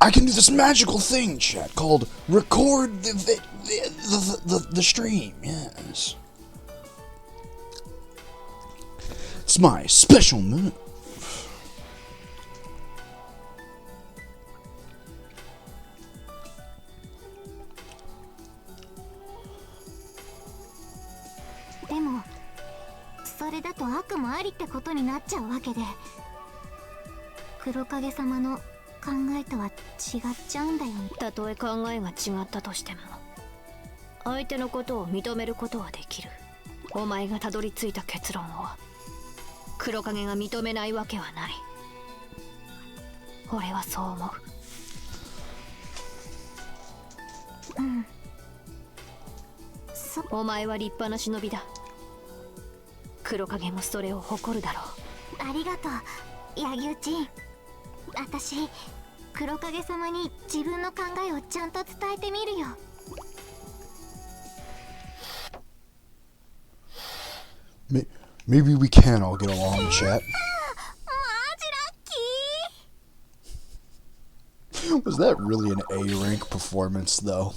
I can do this magical thing, chat, called record the stream. Yes, it's my special move. でもそれだと悪もありってことになっちゃうわけで、黒影様の考えとは違っちゃうんだよね。たとえ考えが違ったとしても相手のことを認めることはできる。お前がたどり着いた結論を黒影が認めないわけはない。俺はそう思う。うん。お前は立派な忍びだ。黒影もそれを誇るだろう。ありがとう、柳生ちん。私、黒影様に自分の考えをちゃんと伝えてみるよ。Maybe we can all get along, chat. Was that really an A rank performance, though?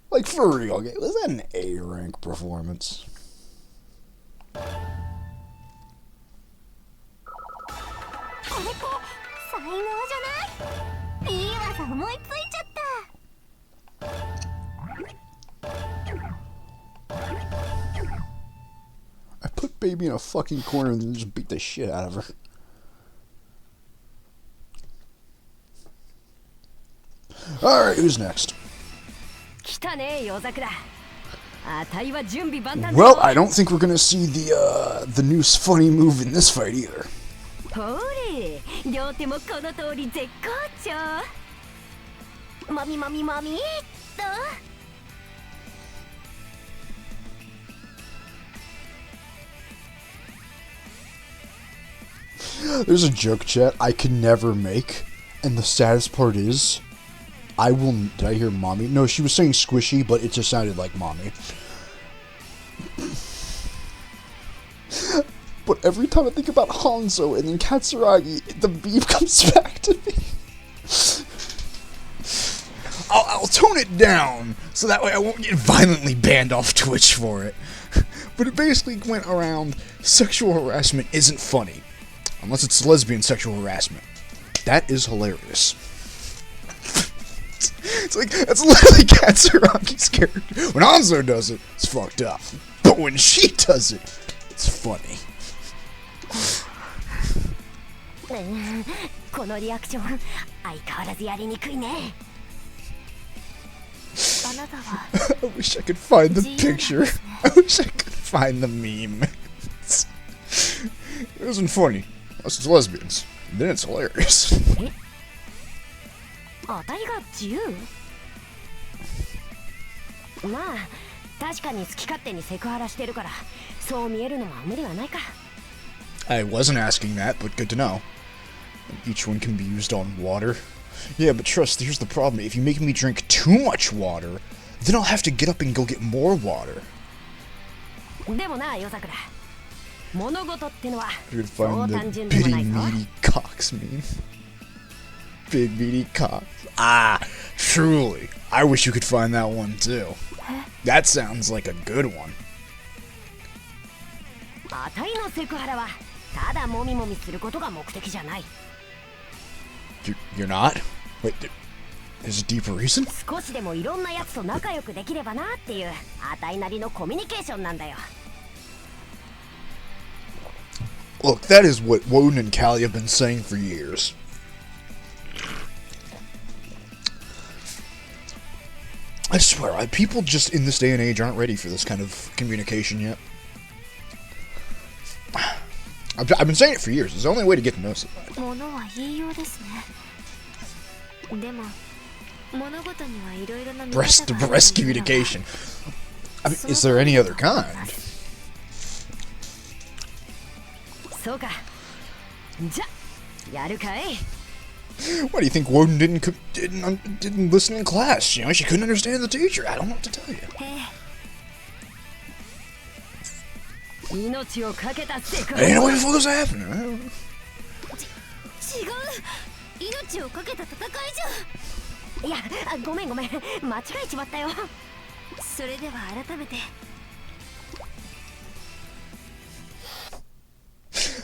Like for real, okay? Was that an A rank performance? これって才能じゃない？いい技思いついちゃった。I put baby in a fucking corner and then just beat the shit out of her. Alright, who's next? Well, I don't think we're gonna see the new funny move in this fight either. There's a joke, chat, I can never make, and the saddest part is, I will... Did I hear mommy? No, she was saying squishy, but it just sounded like mommy. But every time I think about Hanzo and then Katsuragi, the beef comes back to me. I'll tone it down, so that way I won't get violently banned off Twitch for it. But it basically went around, sexual harassment isn't funny. Unless it's lesbian sexual harassment. That is hilarious. It's like, that's literally Katsuragi's character. When Hanzo does it, it's fucked up. But when she does it, it's funny. I wish I could find the picture. I wish I could find the meme. It wasn't funny. Unless it's lesbians. Then it's hilarious. I wasn't asking that, but good to know. Each one can be used on water. Yeah, but trust, here's the problem. If you make me drink too much water, then I'll have to get up and go get more water. You can find the bitty meaty cocks meme. Big meaty cocks. Ah, truly. I wish you could find that one too. That sounds like a good one. You're not? Wait, there's a deeper reason? Look, that is what Woden and Callie have been saying for years. I swear, people just in this day and age aren't ready for this kind of communication yet. I've been saying it for years. It's the only way to get to know somebody. Breast communication. I mean, is there any other kind? What do you think Woden didn't listen in class? You know, she couldn't understand the teacher. I don't know what to tell you. I didn't know what the fuck was happening. 命をかけた戦いじゃ。いや、ごめん間違えちまったよ。それでは改めて。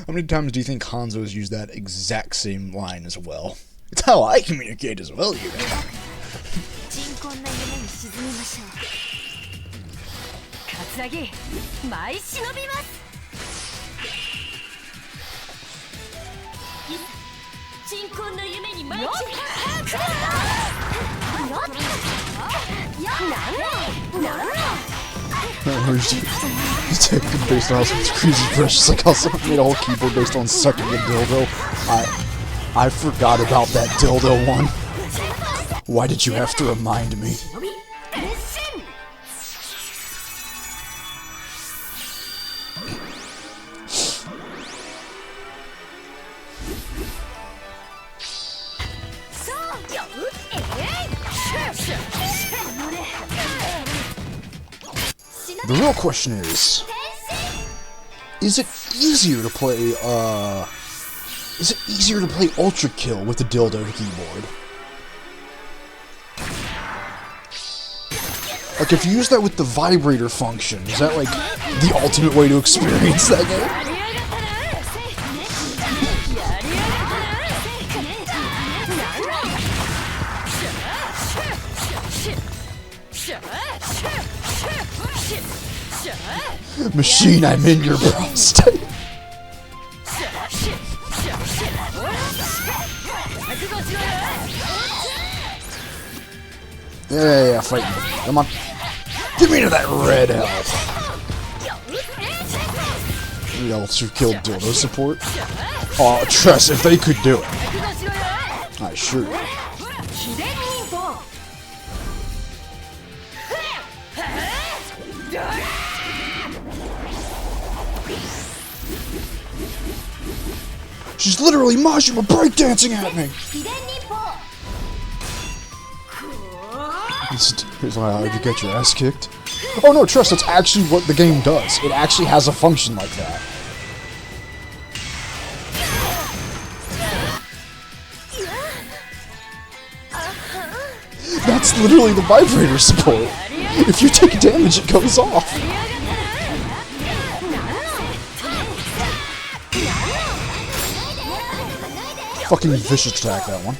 How many times do you think Hanzo's used that exact same line as well? It's how I communicate as well, you know. 鎮魂な夢に沈みましょう。カツラギ、舞い忍びます。鎮魂な夢に舞い忍びます。He's taken based on some crazy precious, like how someone made a whole keyboard based on sucking a dildo. I forgot about that dildo one. Why did you have to remind me? The real question is it easier to play, Ultra Kill with the dildo keyboard? Like, if you use that with the vibrator function, is that, like, the ultimate way to experience that game? Machine, I'm in your prostate. Yeah, fight me. Come on. Give me to that red health. The Ultra Kill dildo support. Oh, Tress, if they could do it. I sure would. She's literally Majima breakdancing at me! Here's how you get your ass kicked. Oh no, trust, that's actually what the game does. It actually has a function like that. That's literally the vibrator support. If you take damage, it goes off. Fucking vicious attack, that one.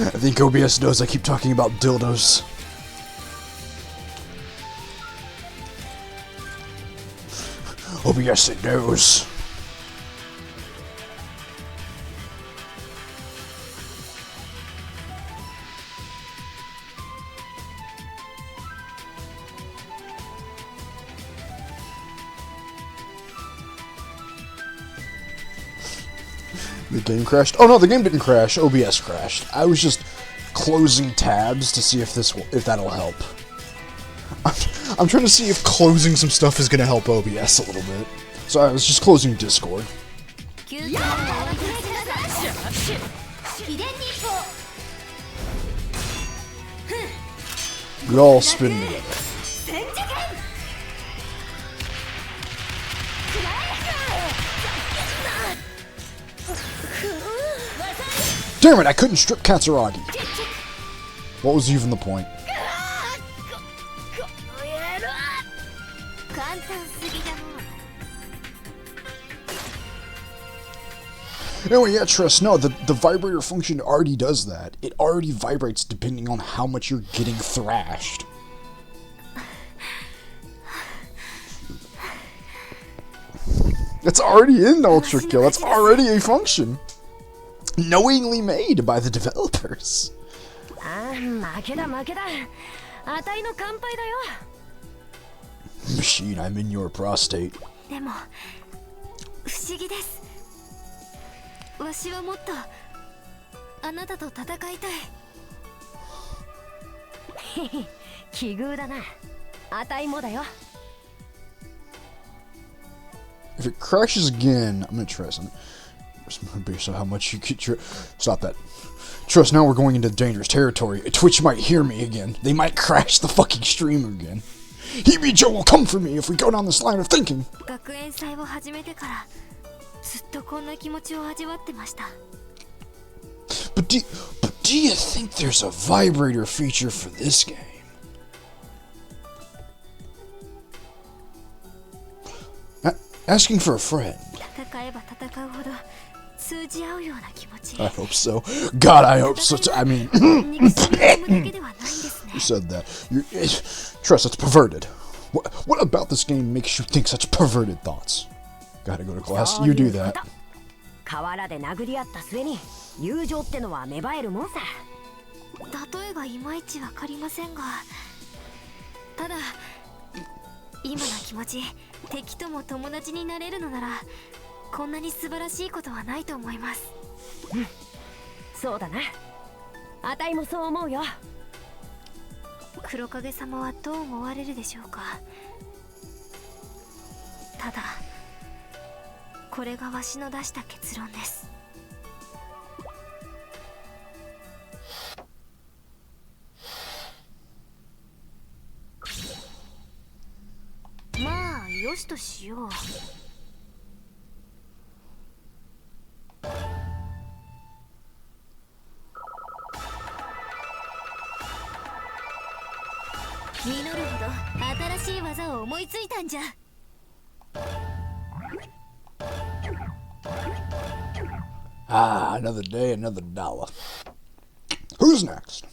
I think OBS knows I keep talking about dildos. OBS, it knows. The game crashed? Oh no, the game didn't crash. OBS crashed. I was just closing tabs to see if that'll help. I'm trying to see if closing some stuff is gonna help OBS a little bit. So I was just closing Discord. We all spin together. Damn it, I couldn't strip Katsuragi. What was even the point? Anyway, yeah, Tress, no, the vibrator function already does that. It already vibrates depending on how much you're getting thrashed. That's already in Ultra Kill. That's already a function. Knowingly made by the developers. Machine, I'm in your prostate. でも不思議です。わしはもっとあなたと戦いたい。奇遇だな。あたいもだよ。 If it crashes again, I'm gonna try something. Based on how much you could stop that. Trust, now we're going into dangerous territory. Twitch might hear me again. They might crash the fucking stream again. Hibijo will come for me if we go down this line of thinking. 学園祭を始めてからずっとこんな気持ちを味わってました。 But do you think there's a vibrator feature for this game? Asking for a friend. 戦えば戦うほど通じ合うような気持ち。 I hope so. God, I hope so. I mean, 憎しみを生むだけではないんですね。 you said that. Trust, that's perverted. What about this game makes you think such perverted thoughts? Gotta go to class. You do that. 河原で殴り合った末に友情ってのは芽生えるもんさ。例えがいまいちわかりませんが、ただ今の気持ち、敵とも友達になれるのならこんなに素晴らしいことはないと思います。うん、そうだな。あたいもそう思うよ。黒影様はどう思われるでしょうか。ただこれがわしの出した結論です。まあよしとしよう。実るほど新しい技を思いついたんじゃ。Ah, another day, another dollar. Who's next?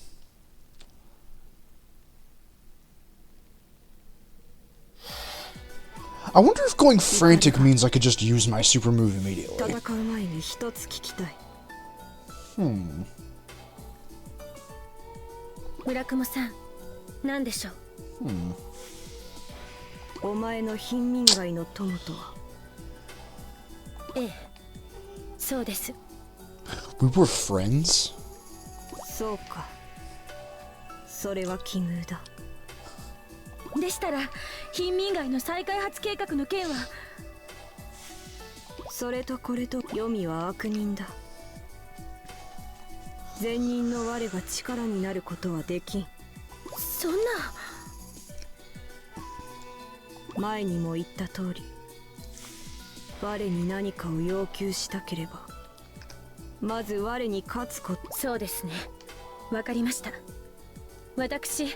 I wonder if going frantic means I could just use my super move immediately. Hmm. 村雲さん、何でしょう。お前の貧民街の友とは。ええ、そうです。 We were friends? そうか。それは奇遇だ。でしたら貧民街の再開発計画の件は。それとこれと黄泉は悪人だ。善人の我が力になることはできん。そんな。前にも言った通り、我に何かを要求したければまず我に勝つこと。そうですね、わかりました。私、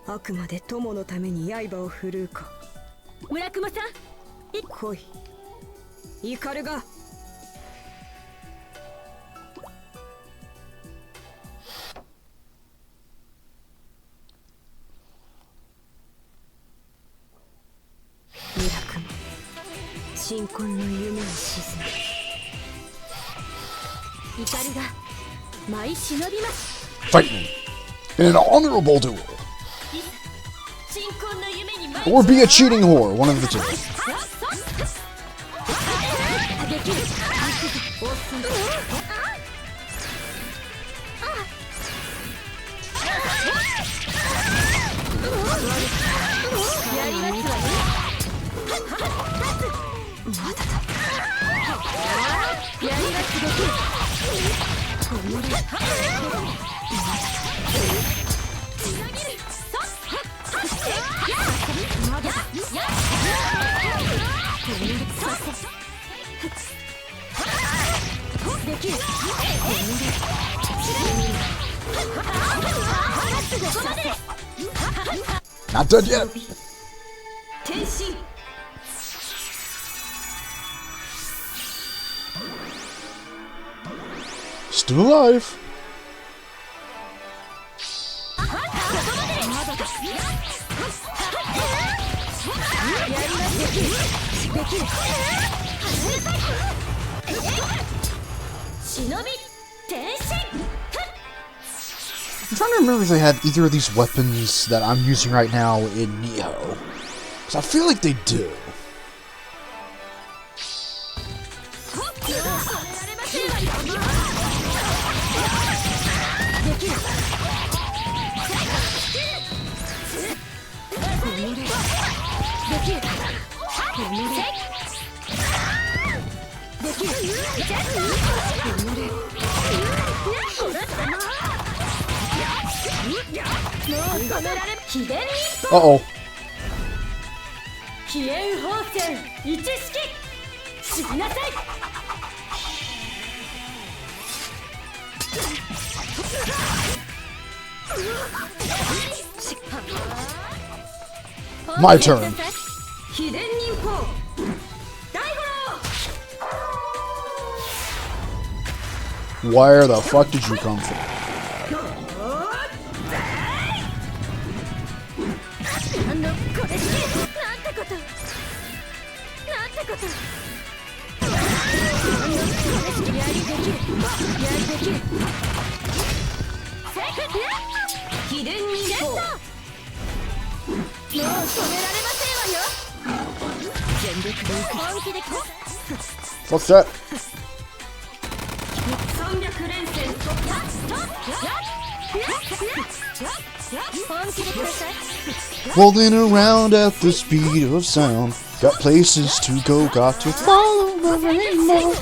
あくまで友のために刃を振るうか。村雲さん、来い、イカルが。ミラクム、新婚の夢を沈め。イカルが舞い忍びます。 Fight me in an honorable duel. 新婚の夢に Or be a cheating whore, one of the two. やりますわね。まだだ。やりますできる。Not dead yet. 天心。 Still alive. I'm trying to remember if they had either of these weapons that I'm using right now in Neo. So I feel like they do. Uh-oh. My turn. Where the fuck did you come from? What's that? Rolling around at the speed of sound. Got places to go, got to follow the rainbow.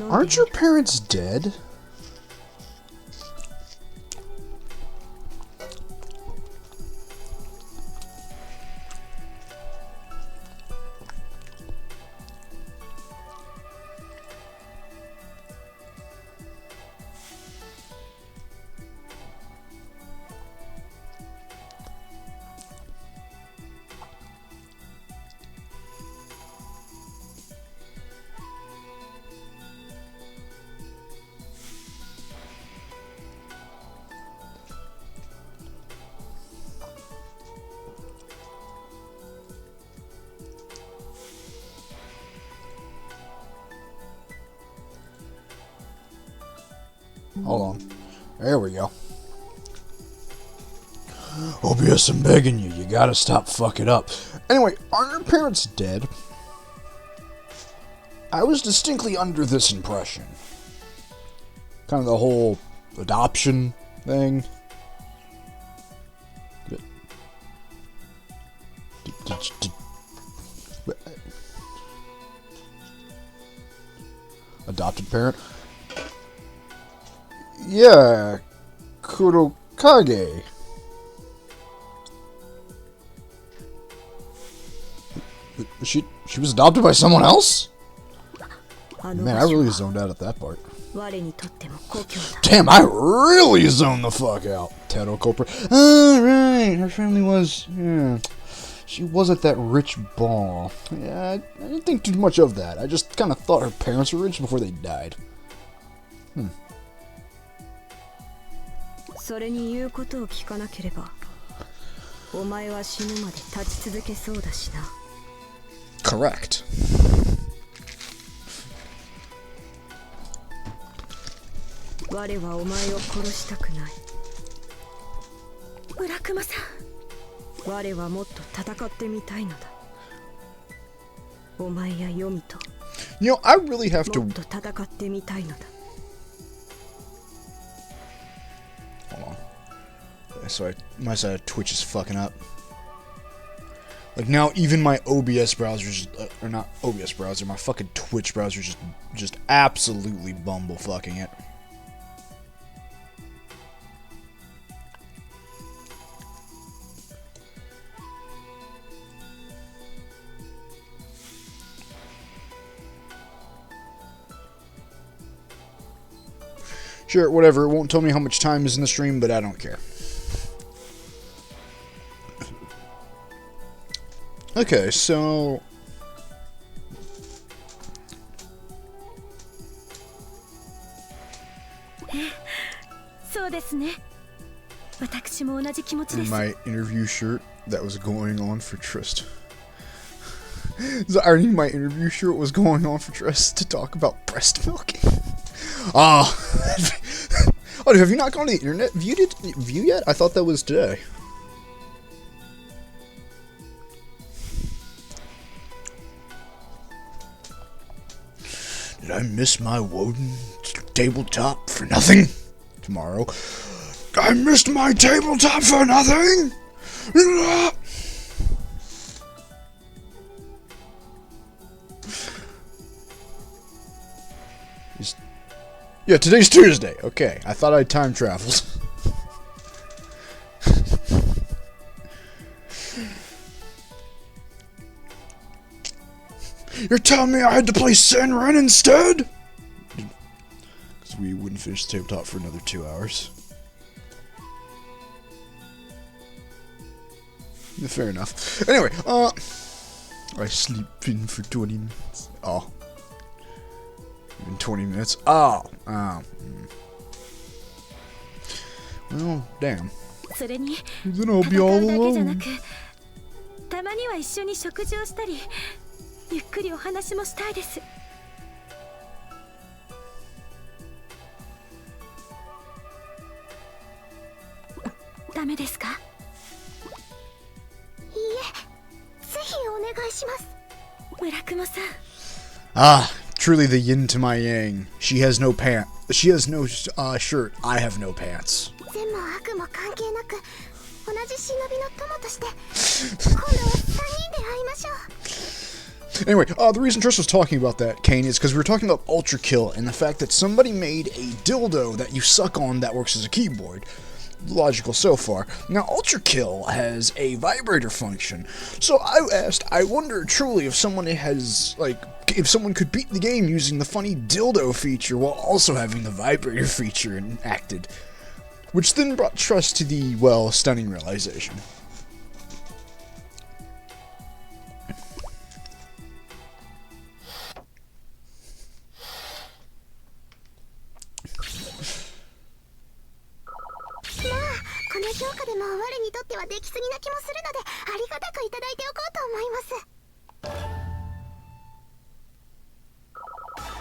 Aren't your parents dead? Hold on. There we go. OBS, I'm begging you. You gotta stop fucking up. Anyway, are your parents dead? I was distinctly under this impression. Kind of the whole adoption thing. Adopted parent? Yeah, Kurokage. She was adopted by someone else? Man, I really zoned out at that part. Damn, I really zoned the fuck out. Taro culprit. Alright, her family was, yeah. She was at that rich ball. Yeah, I didn't think too much of that. I just kind of thought her parents were rich before they died. それに言うことを聞かなければお前は死ぬまで立ち続けそうだしな Correct. 我はお前を殺したくない浦熊さん我はもっと戦ってみたいのだお前やヨミと You know, I really have to もっと戦ってみたいのだ Hold on. So my side of Twitch is fucking up. Like now, even my OBS browser, or not OBS browser, my fucking Twitch browser, just absolutely bumblefucking it. Sure, whatever. It won't tell me how much time is in the stream, but I don't care. Okay, so... In my interview shirt that was going on for Trist. The irony, my interview shirt was going on for Trist to talk about breast milking. Ah. Oh, have you not gone to the internet view yet? I thought that was today. Did I miss my Woden tabletop for nothing? Tomorrow. I missed my tabletop for nothing? Yeah, today's Tuesday. Okay, I thought I time traveled. You're telling me I had to play Senran instead? Because we wouldn't finish the tabletop for another 2 hours. Yeah, fair enough. Anyway, I sleep in for 20 minutes. Oh. In 20 minutes. Oh. Well, damn. Then I'll be all alone. たまには一緒に食事をしたり、ゆっくりお話もしたいです。ダメですか？いいえ、ぜひお願いします。村雲さん。Ah, truly the yin to my yang. She has no pants. She has no shirt. I have no pants. 善も悪も関係なく、同じ忍びの友として、今度は3人で会いましょう。Anyway, the reason Trish was talking about that, Kane, is because we were talking about Ultra Kill and the fact that somebody made a dildo that you suck on that works as a keyboard. Logical so far. Now, Ultra Kill has a vibrator function. So I asked, I wonder truly if someone has, like, if someone could beat the game using the funny dildo feature while also having the vibrator feature enacted. Which then brought Trust to the, well, stunning realization.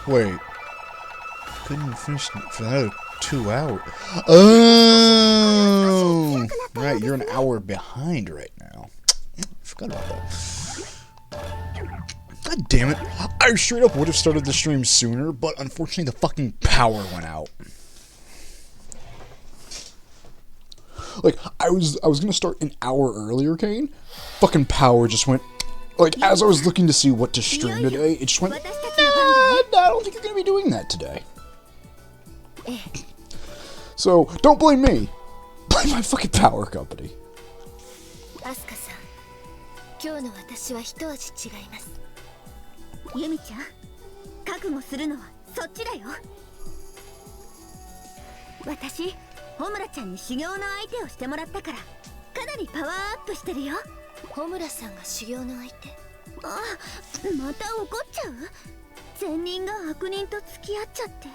Wait. Couldn't finish for another 2 hours. Oh! Right, you're an hour behind right now. I forgot about that. God damn it. I straight up would have started the stream sooner, but unfortunately the fucking power went out. Like, I was gonna start an hour earlier, Kane. Fucking power just went... Like, as I was looking to see what to stream today, it just went... I don't think you're gonna be doing that today. So, don't blame me. Blame my fucking power company. Asuka-san, 今日の私は一味違います。ユミちゃん、覚悟するのはそっちだよ。私、ホムラちゃんに修行の相手をしてもらったから、かなりパワーアップしてるよ。ホムラさんが修行の相手？あ、また怒っちゃう？善人が悪人と付き合っちゃって。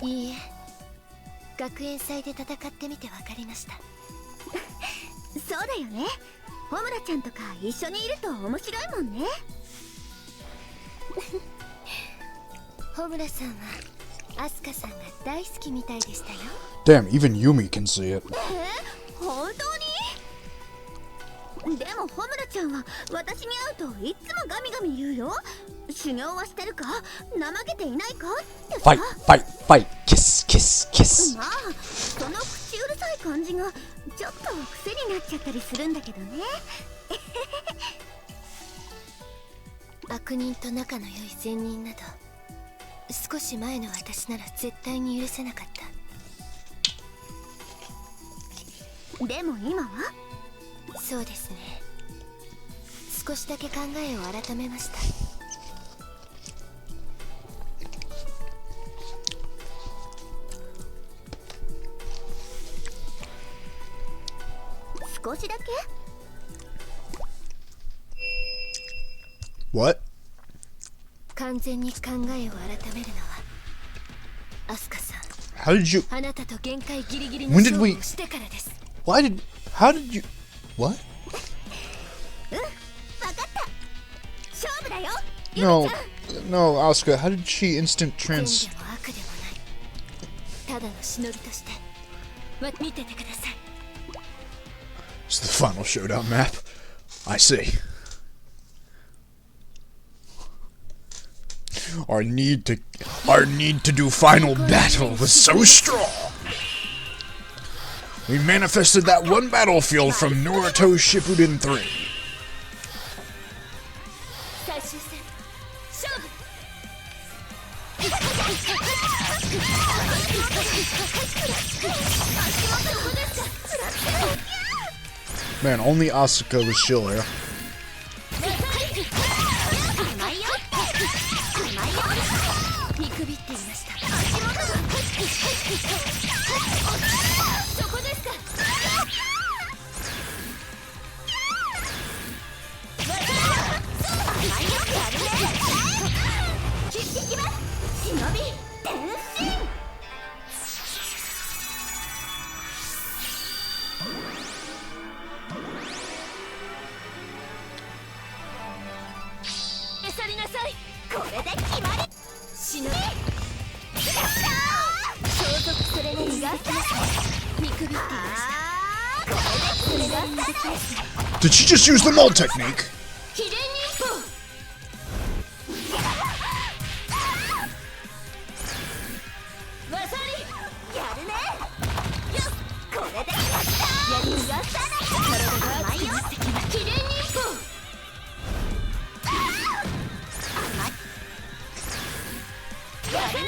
いいえ、学園祭で戦ってみて分かりました。そうだよね。ホムラちゃんとか一緒にいると面白いもんね。ホムラさんはアスカさんが大好きみたいでしたよ。Damn, even Yumi can see it. 本当に？でもホムラちゃんは私に会うといつもガミガミ言うよ。修行はしてるか？怠けていないか？ってさ。Fight, kiss, kiss, kiss. まあ、その口うるさい感じがちょっと癖になっちゃったりするんだけどね。悪人と仲の良い善人など少し前の私なら絶対に許せなかった。でも今は？そうですね、少しだけ考えを改めました。少しだけ？ What? 完全に考えを改めるのはアスカさん、 How did you? あなたと限界ギリギリの When did 勝 we? 負をしてからです。 Why did? How did you? What? 分かった。勝負だよ。 No, no, Asuka. How did she instant 善 trans? でも悪でもない、ただの忍びとして見ててください。 It's the final showdown map. I see. Our need to do final battle was so strong. We manifested that one battlefield from Naruto Shippuden 3. 最終戦勝負。 Man, only Asuka was chill here. 見くびっていました。そこですか。切っていきます。忍び転身。去りなさい。これで決まり。忍び。相続それなりが見くびっていました。これで決まり。 Did she just use the mold technique? 秘伝忍法。わさりやるね。よっ、これで決まった。やり逃がさない。体が熱くなってきます。秘伝忍法。やるね。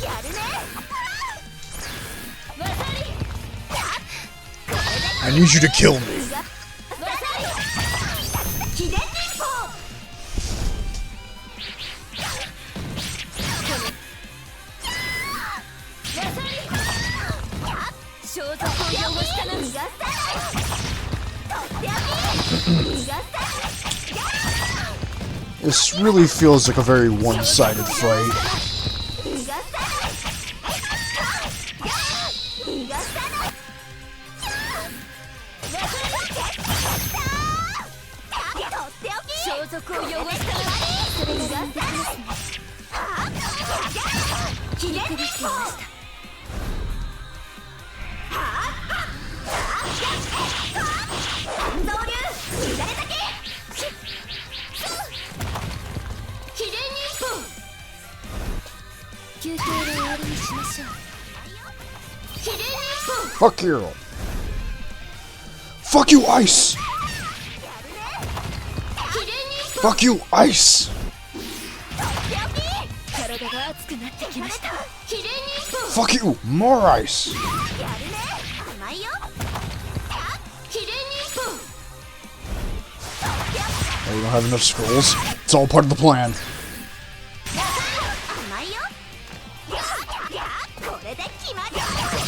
やるね。 I need you to kill me. 秘伝忍法。装束を汚したな。逃がさない。とっておき。逃がさない。 This really feels like a very one-sided fight. 逃がさない。逃がさない。 装束を汚したらそれが逃がさない。ひねくびっていました。半蔵流乱れたけ。秘伝忍法。休憩で終わりにしましょう。秘伝忍法。 Fuck you. Fuck you, Ice. Fuck you, Ice. 体が熱くなってきました。秘伝忍法。 Fuck you, more Ice. やるね。甘いよ。秘伝忍法。 Oh, we don't have enough scrolls. It's all part of the plan. 甘いよ。これで決まり。こ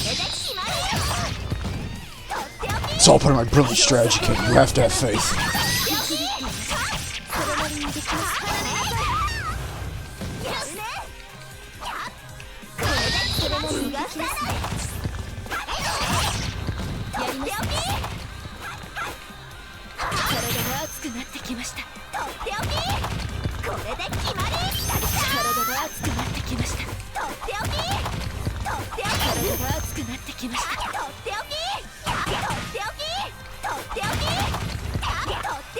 れで決まり。 It's all part of my brilliant strategy, King. You have to have faith. 熱くなってきました。とっておき。これで決まり。体が熱くなってきました。とっておき。とっておき。体が熱くなってきました。とっておき。とっておき。とっておき。とっておき。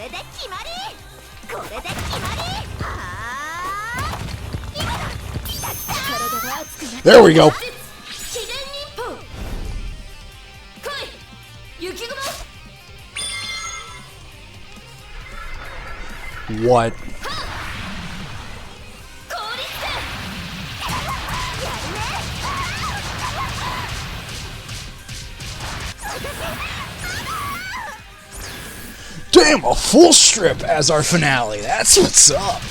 れで決まり。これで決まり。今だ。来た来た。体が熱くなって。 There we go. 自然日報。来い。雪雲。 What? Damn, a full strip as our finale. That's what's up.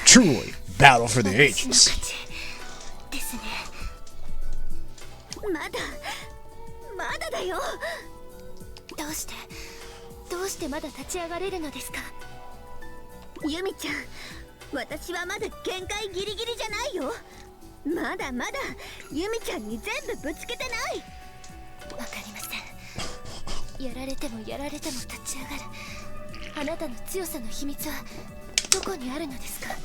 Truly, battle for the ages. ですね。まだだよ。どうしてまだ立ち上がれるのですか。ユミちゃん、私はまだ限界ギリギリじゃないよ。まだユミちゃんに全部ぶつけてない。わかりません。やられても立ち上がる。あなたの強さの秘密はどこにあるのですか。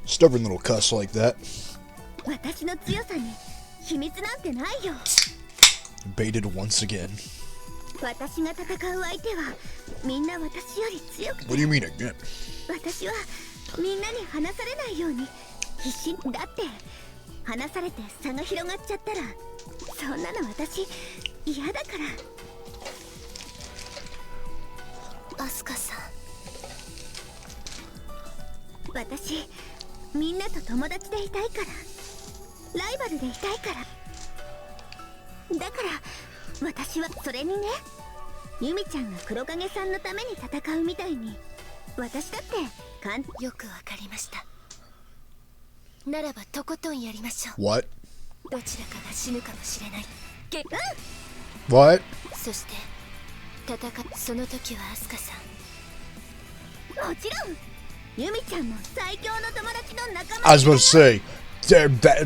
Stubborn little cuss like that. 私の強さに秘密なんてないよ。 Baited once again. 私が戦う相手はみんな私より強くて。 What do you mean again? 私はみんなに離されないように必死だって。離されて差が広がっちゃったらそんなの私嫌だから。アスカさん、私みんなと友達でいたいから、ライバルでいたいから。だから私はそれにね、ユミちゃんが黒影さんのために戦うみたいに私だってよくわかりました。ならばとことんやりましょう。 What? どちらかが死ぬかもしれない。What? そしてその時はアスカさん、もちろんユミちゃんも最強の友達の仲間。 I was about to say,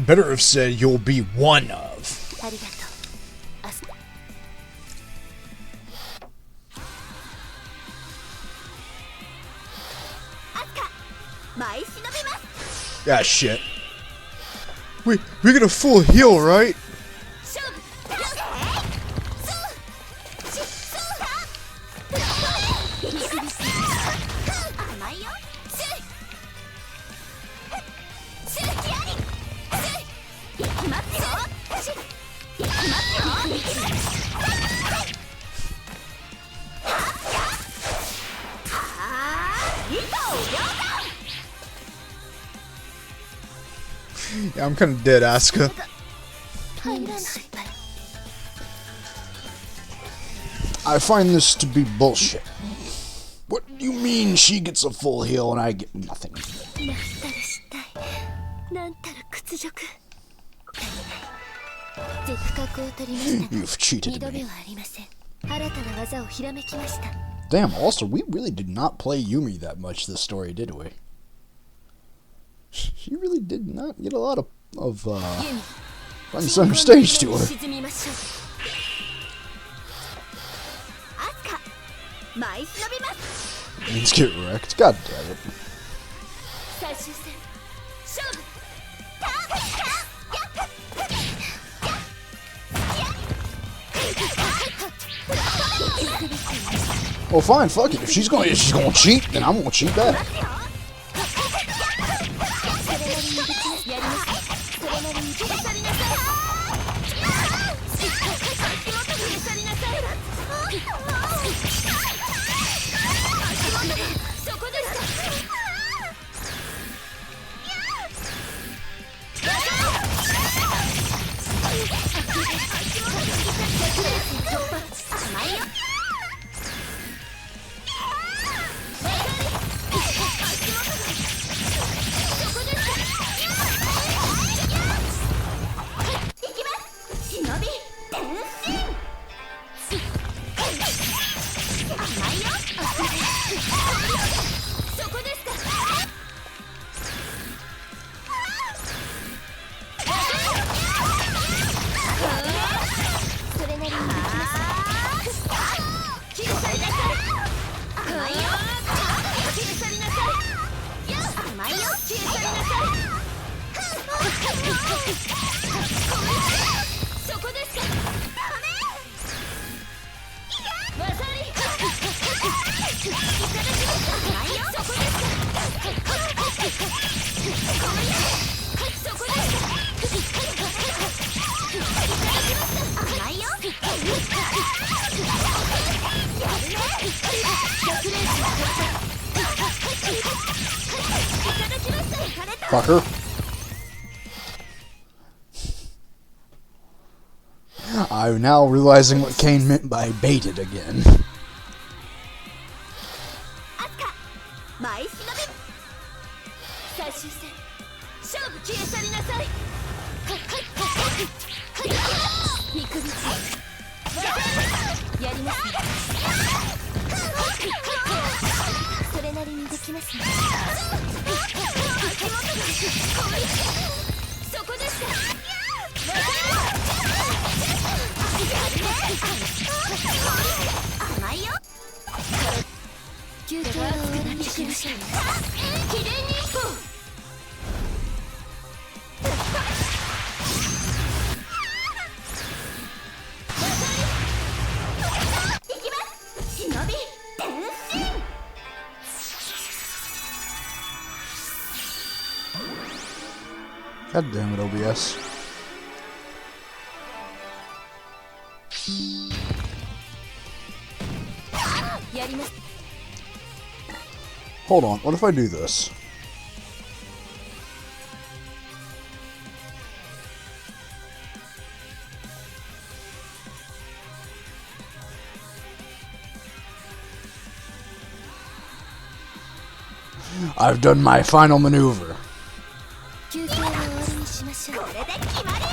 better have said you'll be one of. ありがとう、アスカ。舞い忍びます。 Yeah, shit. We get a full heal, right? 勝負。甘いよ。いきますよ。いきますよ。Yeah, I'm kind of dead, Asuka. 入らない。 I find this to be bullshit. What do you mean she gets a full heal and I get nothing? なんたる失態、なんたる屈辱。絶角を取りましたが You've cheated 二度目 me. はありません。新たな技をひらめきました。 Damn, also, we really did not play Yumi that much this story, did we? She really did not get a lot of front and center stage to her. 沈みましょう。アスカ、舞い忍びます。 Let's get wrecked. God damn it. 最終戦、勝負。 Well, fine, fuck it. If she's gonna cheat, then I'm gonna cheat back. そこですか。ダメ。技あり。いただきます。ないよ。そこですか。そこですか。ないよ。やるね。逆レース。いただきます。行かれた。Fucker. I'm now realizing what Kane meant by baited again. マイシノビ最終戦勝負消え去りなさい。見くびつやりますね。それなりにできますね。そこですか。甘いよ。休憩は熱くなってきました。記念に一本。いきます。忍び転身。God damn it, OBS. Hold on, what if I do this? I've done my final maneuver. 休憩は終わりにしましょう。これで決まり。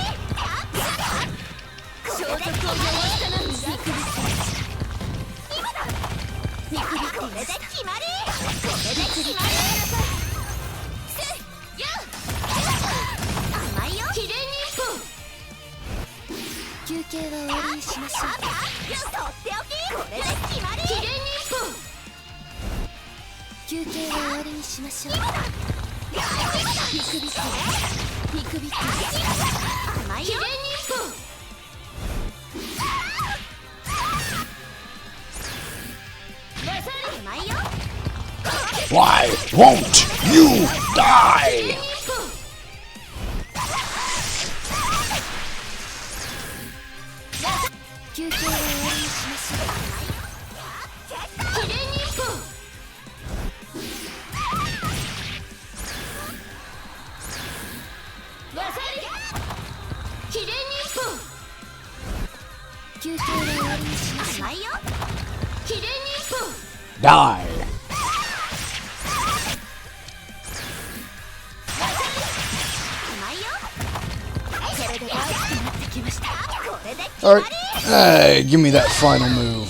消毒を汚したな。見くびってこれで決まり。これで決まり。せいや甘いよ。記念に一本。休憩は終わりにしましょう。とっておき。これで決まり。記念に一本。休憩は終わりにしましょう。見くびって見くびって甘いよ。記念に一本。甘いよ。 Why won't you die? 休憩を終わりにしましょう。記念に一本。技あり。記念に一本。休憩を終わりにしましょう。甘いよ。記念に一本。 Die. 甘いよ。これで大きくなってきました。これで決 All ま right. り。 Hey, give me that final move.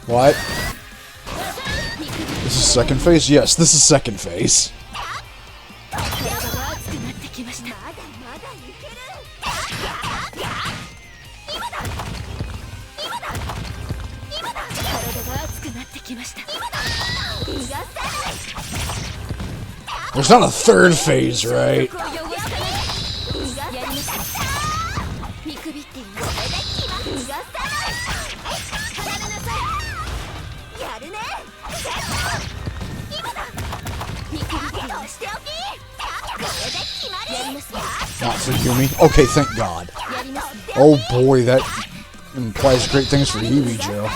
What? This is second phase? Yes, this is second phase. There's not a third phase, right? Not for Yumi. Okay, thank God. Oh boy, that implies great things for Yumi, Joe.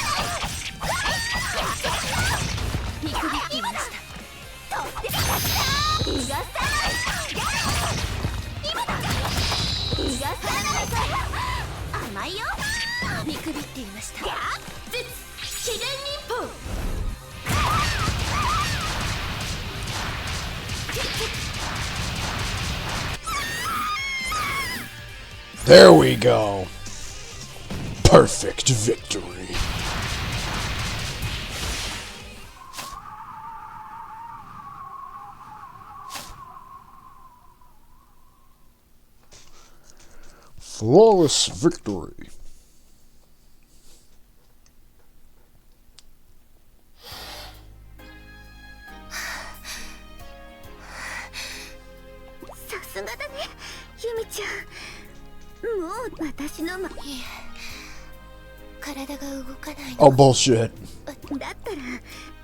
There we go. Perfect victory. Flawless victory. Oh, bullshit. だったら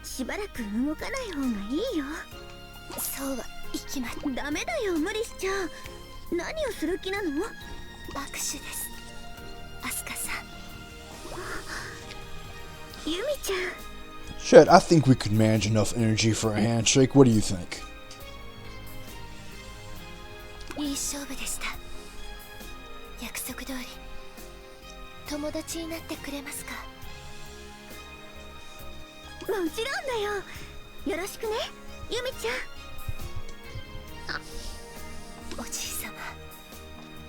しばらく動かない方がいいよ。そうはいきまダメだよ、無理しちゃう。何をする気なの？握手です、アスカさん。ユミちゃん。 Shit, I think we could manage enough energy for a handshake. What do you think? いい勝負でした。約束通り友達になってくれますか？もちろんだよ。よろしくね、ユミちゃん。おじいさま、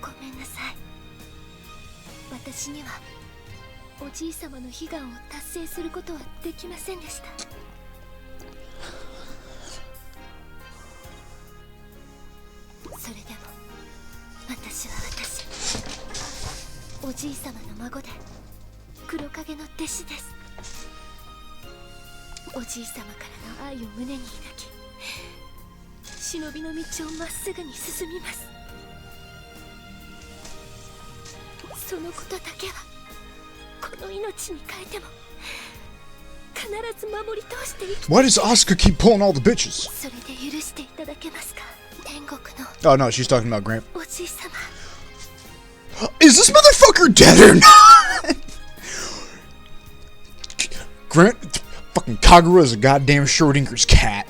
ごめんなさい。私にはおじいさまの悲願を達成することはできませんでした。それでも私はおじいさまの孫で黒影の弟子です。おじいさまからの愛を胸に抱き、忍びの道をまっすぐに進みます。そのことだけはこの命に変えても必ず守り通していきたい。 Why does Asuka keep pulling all the bitches? それで許していただけますか？天国の Oh no, she's talking about Grant. おじいさま。 Is this motherfucker dead or not? Grant, fucking Kagura is a goddamn Schrodinger's cat.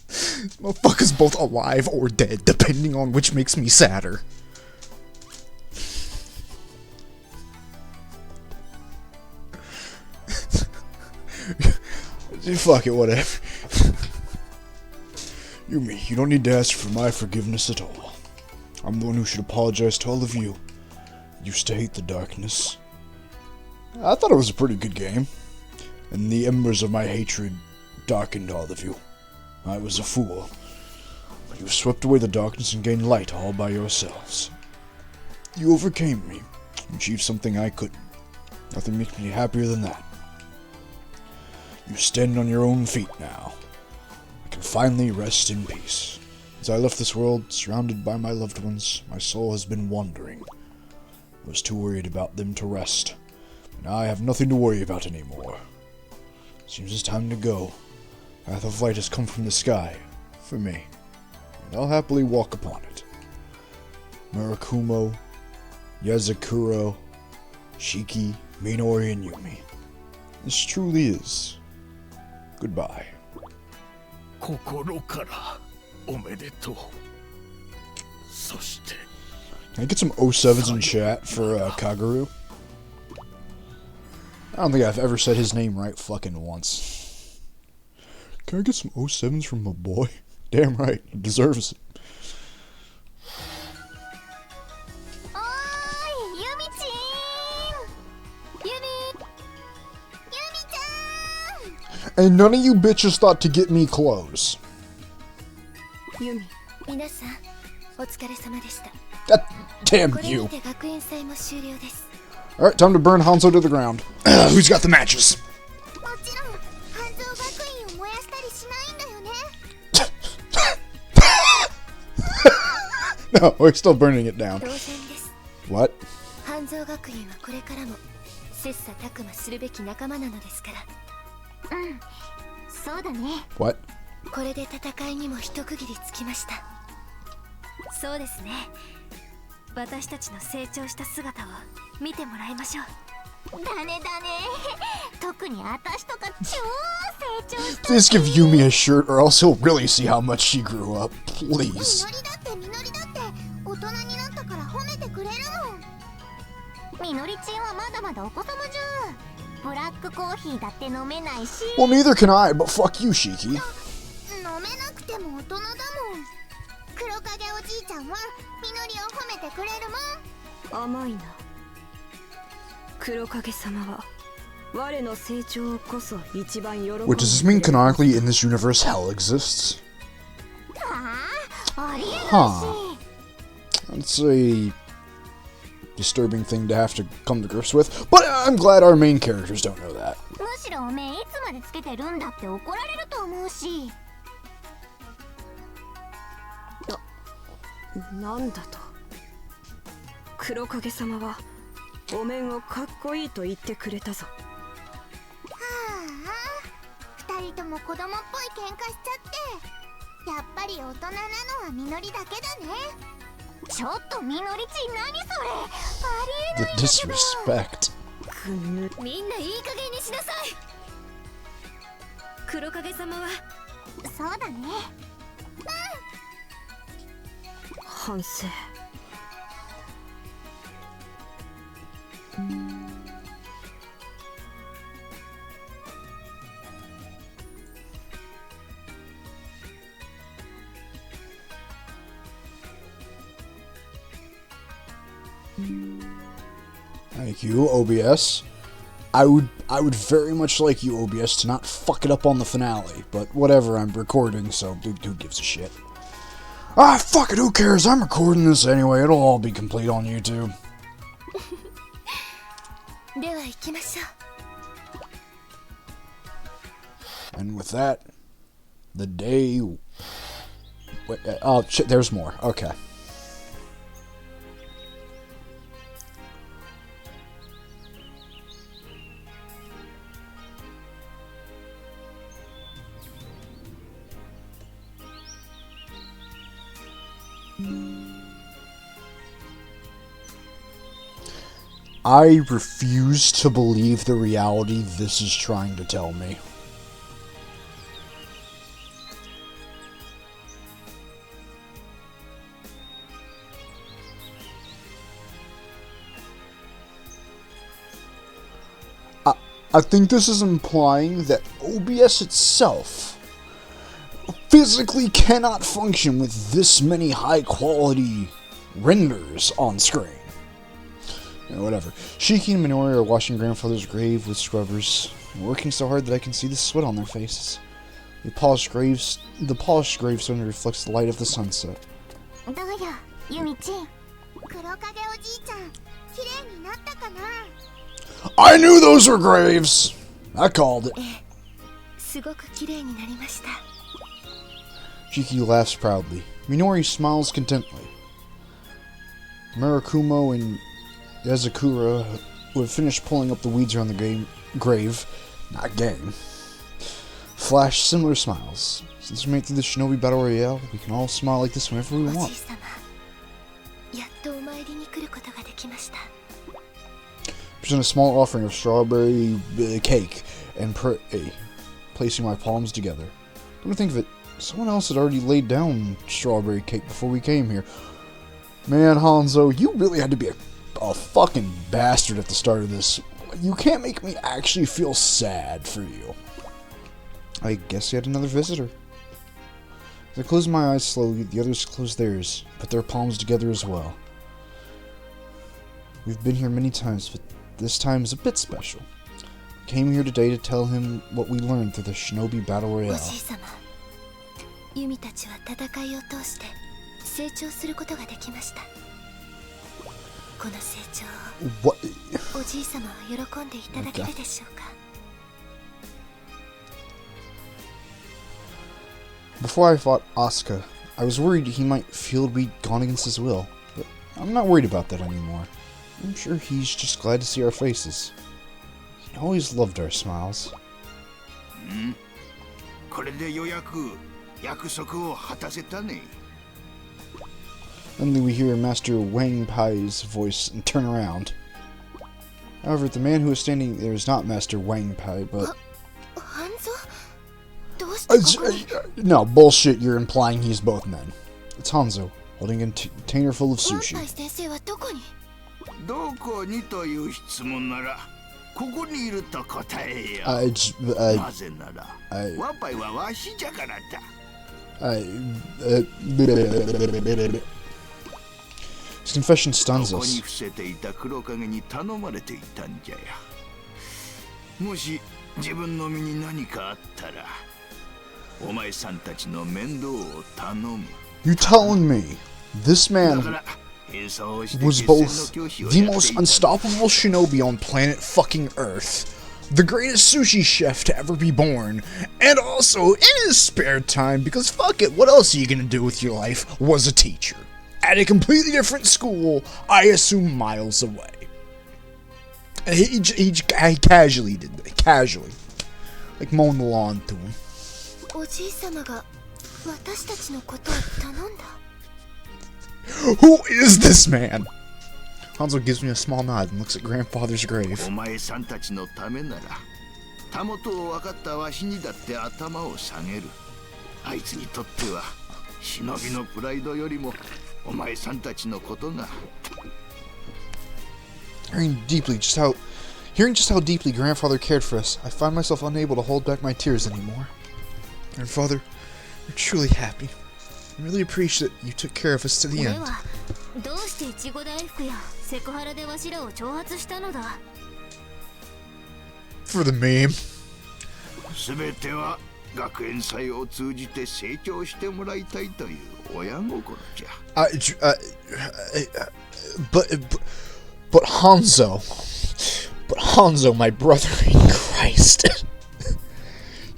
This motherfucker's both alive or dead, depending on which makes me sadder. Fuck it, whatever. Yumi, you don't need to ask for my forgiveness at all. I'm the one who should apologize to all of you. Used to hate the darkness. I thought it was a pretty good game, and the embers of my hatred darkened all of you. I was a fool, but you swept away the darkness and gained light all by yourselves. You overcame me, achieved something I couldn't. Nothing makes me happier than that. You stand on your own feet now. I can finally rest in peace. As I left this world, surrounded by my loved ones, my soul has been wandering. I was too worried about them to rest. Now I have nothing to worry about anymore. Seems it's time to go. Path of light has come from the sky, for me, and I'll happily walk upon it. Murakumo, Yazakuro, Shiki, Minori, and Yumi. This truly is goodbye. 心からおめでとう。そして Can I get some 07s in chat for Kaguru? I don't think I've ever said his name right fucking once. Can I get some 07s from my boy? Damn right, he deserves it. And none of you bitches thought to get me clothes. Yumi. God damn you. Alright, time to burn Hanzo to the ground. Who's got the matches? No, we're still burning it down. What? What? これで戦いにも一区切りつきました。そうですね。私たちの成長した姿を見てもらいましょう。だねだね。特に私とか超成長した。 Please give Yumi a shirt or else he'll really see how much she grew up. Please. みのりだって大人になったから褒めてくれるもん。みのりちんはまだまだお子様じゃん。ブラックコーヒーだって飲めないし。 Well, neither can I, but fuck you, Shiki. 飲めなくても大人だもん。黒影おじいちゃんはみのりを褒めてくれるもん。甘いな。黒影様は我の成長こそ一番喜ぶ。 Wait, does this mean canonically in this universe hell exists? はあ、ありえないし。It's a disturbing thing to have to come to grips with, but I'm glad our main characters don't know that. むしろおめえいつまでつけてるんだって怒られると思うし。なんだと。黒影様はお面をかっこいいと言ってくれたぞ。はあ、二人とも子供っぽい喧嘩しちゃって、やっぱり大人なのはみのりだけだね。ちょっとみのりち何それ、ありえないんだけど。 The disrespect. みんないい加減にしなさい。黒影様はそうだね。反省。Thank you, OBS. I would very much like you, OBS, to not fuck it up on the finale, but whatever, I'm recording, so who gives a shit? Ah, fuck it, who cares? I'm recording this anyway, it'll all be complete on YouTube. では行きましょう。 And with that, the day... Wait, oh, shit, there's more. Okay. I refuse to believe the reality this is trying to tell me. I think this is implying that OBS itself physically cannot function with this many high-quality renders on screen. You know, whatever. Shiki and Minori are washing grandfather's grave with scrubbers, working so hard that I can see the sweat on their faces. The polished gravestone reflects the light of the sunset. どうよ、ユミちん。黒影おじいちゃん、綺麗になったかな。 I knew those were graves! I called it. すごく綺麗になりました。 Shiki laughs proudly. Minori smiles contently. Murakumo and Yazakura, who have finished pulling up the weeds around the grave, flash similar smiles. Since we made it through the Shinobi Battle Royale, we can all smile like this whenever we want. やっとお参りに来ることができました。 Present a small offering of strawberry cake and pray, placing my palms together. Let me think of it. Someone else had already laid down strawberry cake before we came here. Man, Hanzo, you really had to be a fucking bastard at the start of this. You can't make me actually feel sad for you. I guess you had another visitor. As I close my eyes slowly, the others close theirs, put their palms together as well. We've been here many times, but this time is a bit special. I came here today to tell him what we learned through the Shinobi Battle Royale. おじい様、ユミたちは戦いを通して成長することができました。この成長を What? おじい様は喜んでいただけるでしょうか。 Before I fought Asuka, I was worried he might feel we'd gone against his will, but I'm not worried about that anymore. I'm sure he's just glad to see our faces. He always loved our smiles. これでようやく約束を果たせたね。 Suddenly we hear Master Wang Pai's voice and turn around. However, the man who is standing there is not Master Wang Pai, but... ハンゾ？どうしてここに？ No, bullshit, you're implying he's both men. It's Hanzo, holding a container full of ワン sushi. パイ先生はどこに？どこにという質問ならここにいると答えよ。なぜならワパイはわしじゃからだ。His confession stuns ここに us. 伏せていた黒影に頼まれていたんじゃや。もし自分の身に何かあったらお前さんたちの面倒を頼む。 You telling me this だ man... から was both the most unstoppable shinobi on planet fucking Earth, the greatest sushi chef to ever be born, and also, in his spare time, because fuck it, what else are you gonna do with your life, was a teacher. At a completely different school, I assume miles away. He casually did that, casually. Like mowing the lawn to him. Who is this man? Hanzo gives me a small nod and looks at grandfather's grave. Hearing just how deeply grandfather cared for us, I find myself unable to hold back my tears anymore. Grandfather, we're truly happy. I really appreciate that you took care of us to the end. For the meme. But Hanzo, my brother in Christ,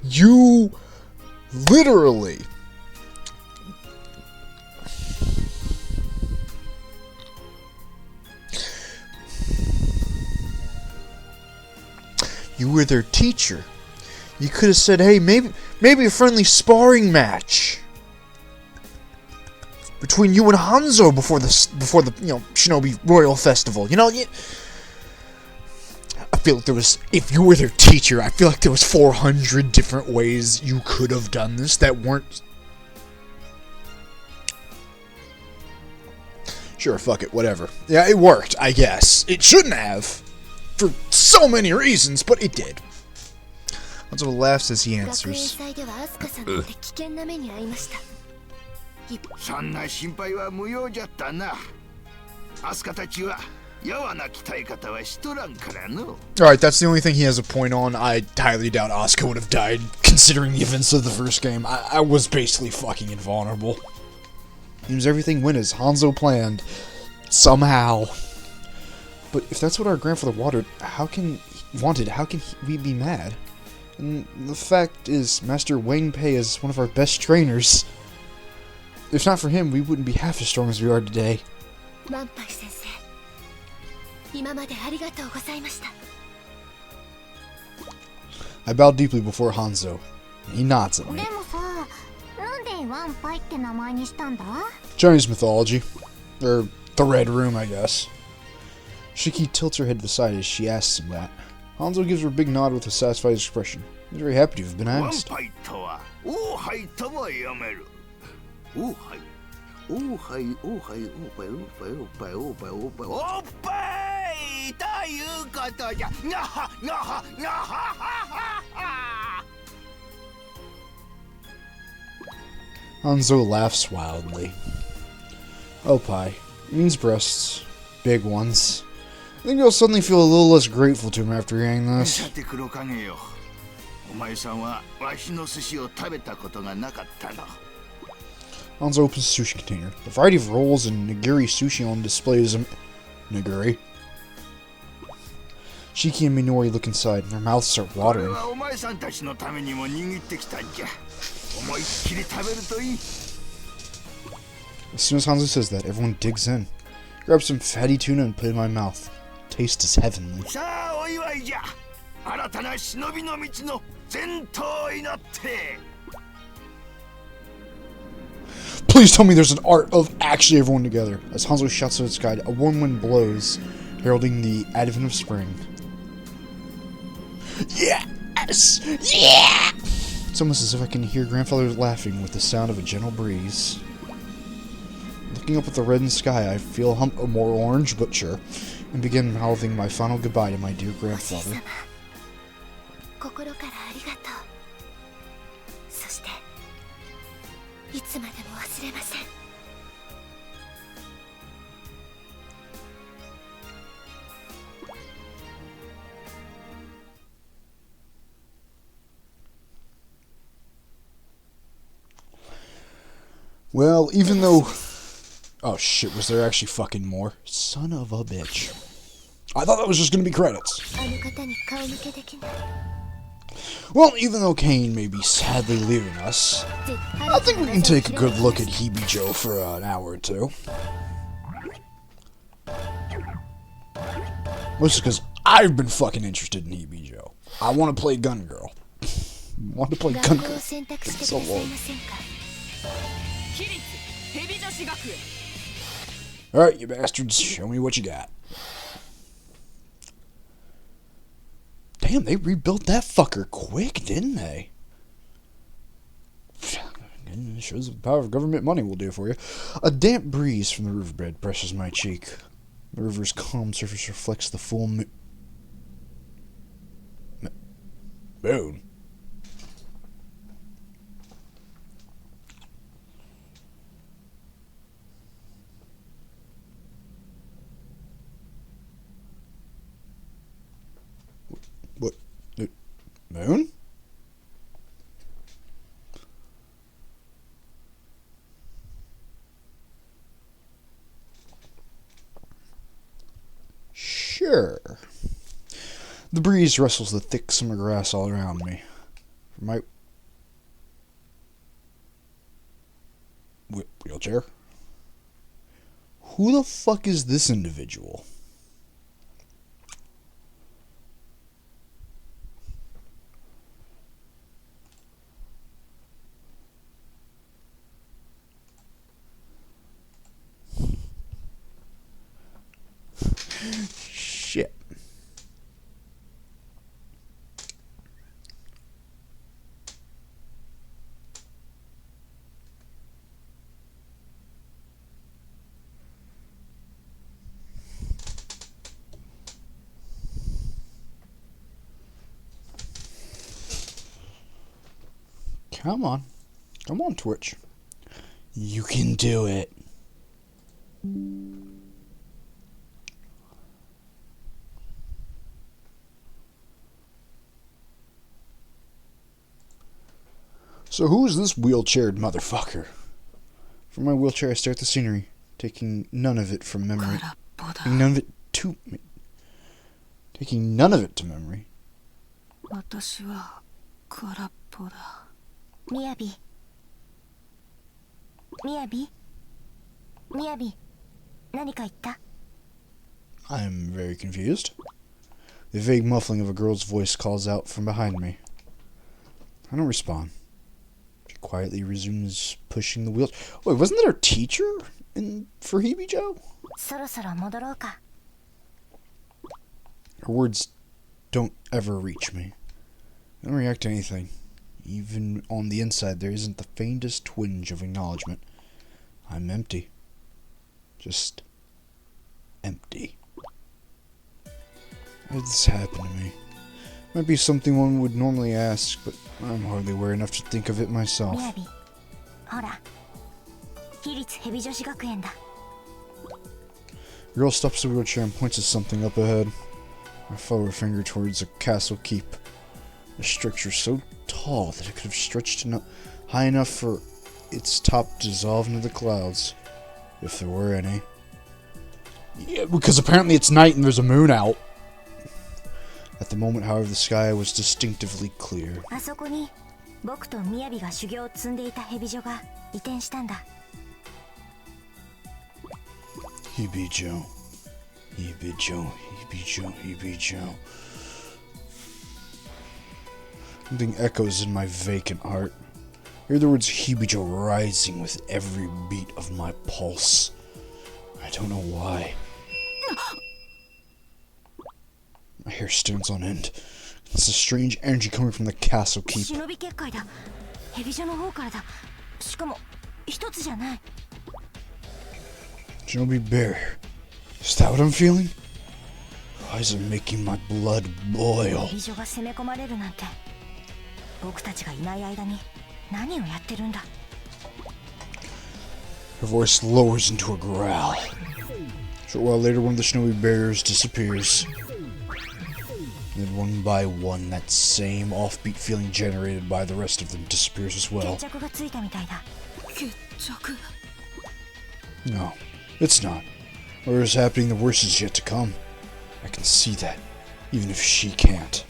you literally you were their teacher. You could have said, hey, maybe a friendly sparring match between you and Hanzo before the Shinobi Royal Festival. I feel like there was, if you were their teacher, I feel like there was 400 different ways you could have done this that weren't. Sure, fuck it, whatever. Yeah, it worked, I guess. It shouldn't have, for so many reasons, but it did. Hanzo laughs as he answers. Alright, that's the only thing he has a point on. I highly doubt Asuka would have died, considering the events of the first game. I was basically fucking invulnerable. Seems everything went as Hanzo planned. Somehow. But if that's what our grandfather wanted, how can we be mad? And the fact is, Master Wang Pei is one of our best trainers. If not for him, we wouldn't be half as strong as we are today. I bow deeply before Hanzo. He nods at me. Chinese mythology. Or the Red Room, I guess. Shiki tilts her head to the side as she asks him that. Hanzo gives her a big nod with a satisfied expression. He's very happy to have been asked. Hanzo laughs wildly. Oppai. It means breasts. Big ones. I think you'll suddenly feel a little less grateful to him after hearing this. Hanzo opens the sushi container. The variety of rolls and nigiri sushi on display is nigiri. Shiki and Minori look inside, and their mouths start watering. As soon as Hanzo says that, everyone digs in. Grab some fatty tuna and put it in my mouth. Taste is heavenly. Please tell me there's an art of actually everyone together. As Hanzo shouts to the sky, a warm wind blows, heralding the advent of spring. Yes! Yeah! It's almost as if I can hear grandfather laughing with the sound of a gentle breeze. Looking up at the reddened sky, I feel a hump more orange, but sure, and begin mouthing my final goodbye to my dear grandfather. Well, even though... Oh shit, was there actually fucking more? Son of a bitch. I thought that was just gonna be credits. Well, even though Kane may be sadly leaving us, I think we can take a good look at Hibijo for an hour or two. Mostly because I've been fucking interested in Hibijo. I want to play Gun Girl. Want to play Gun Girl. It's so long. Alright, you bastards, show me what you got. Damn, they rebuilt that fucker quick, didn't they? It shows the power of government money will do for you. A damp breeze from the riverbed brushes my cheek. The river's calm surface reflects the full moon. What? Moon? Sure. The breeze rustles the thick summer grass all around me. From my wheelchair? Who the fuck is this individual? Shit. Come on. Come on, Twitch. You can do it. So who is this wheelchaired motherfucker? From my wheelchair I stare at the scenery, taking none of it from memory. Taking none of it to memory. I am very confused. The vague muffling of a girl's voice calls out from behind me. I don't respond. She quietly resumes pushing the wheels. Wait, wasn't that our teacher for Hibijo? Her words don't ever reach me. I don't react to anything. Even on the inside, there isn't the faintest twinge of acknowledgement. I'm empty. Just empty. How did this happen to me? Might be something one would normally ask, but I'm hardly aware enough to think of it myself. The girl stops the wheelchair and points at something up ahead. I follow her finger towards a castle keep. A structure so tall that it could have stretched high enough for its top to dissolve into the clouds, if there were any. Yeah, because apparently it's night and there's a moon out. At the moment, however, the sky was distinctively clear. Hibijo. Hibijo. Hibijo. Hibijo. Something echoes in my vacant heart. I hear the words Hibijo rising with every beat of my pulse. I don't know why. My hair stands on end. It's a strange energy coming from the castle keep. Shinobi barrier. Is that what I'm feeling? Why is it making my blood boil? Her voice lowers into a growl. A short while later, one of the shinobi barriers disappears. And then one by one, that same offbeat feeling generated by the rest of them disappears as well. No, It's not. Whatever is happening, the worst is yet to come. I can see that, even if she can't.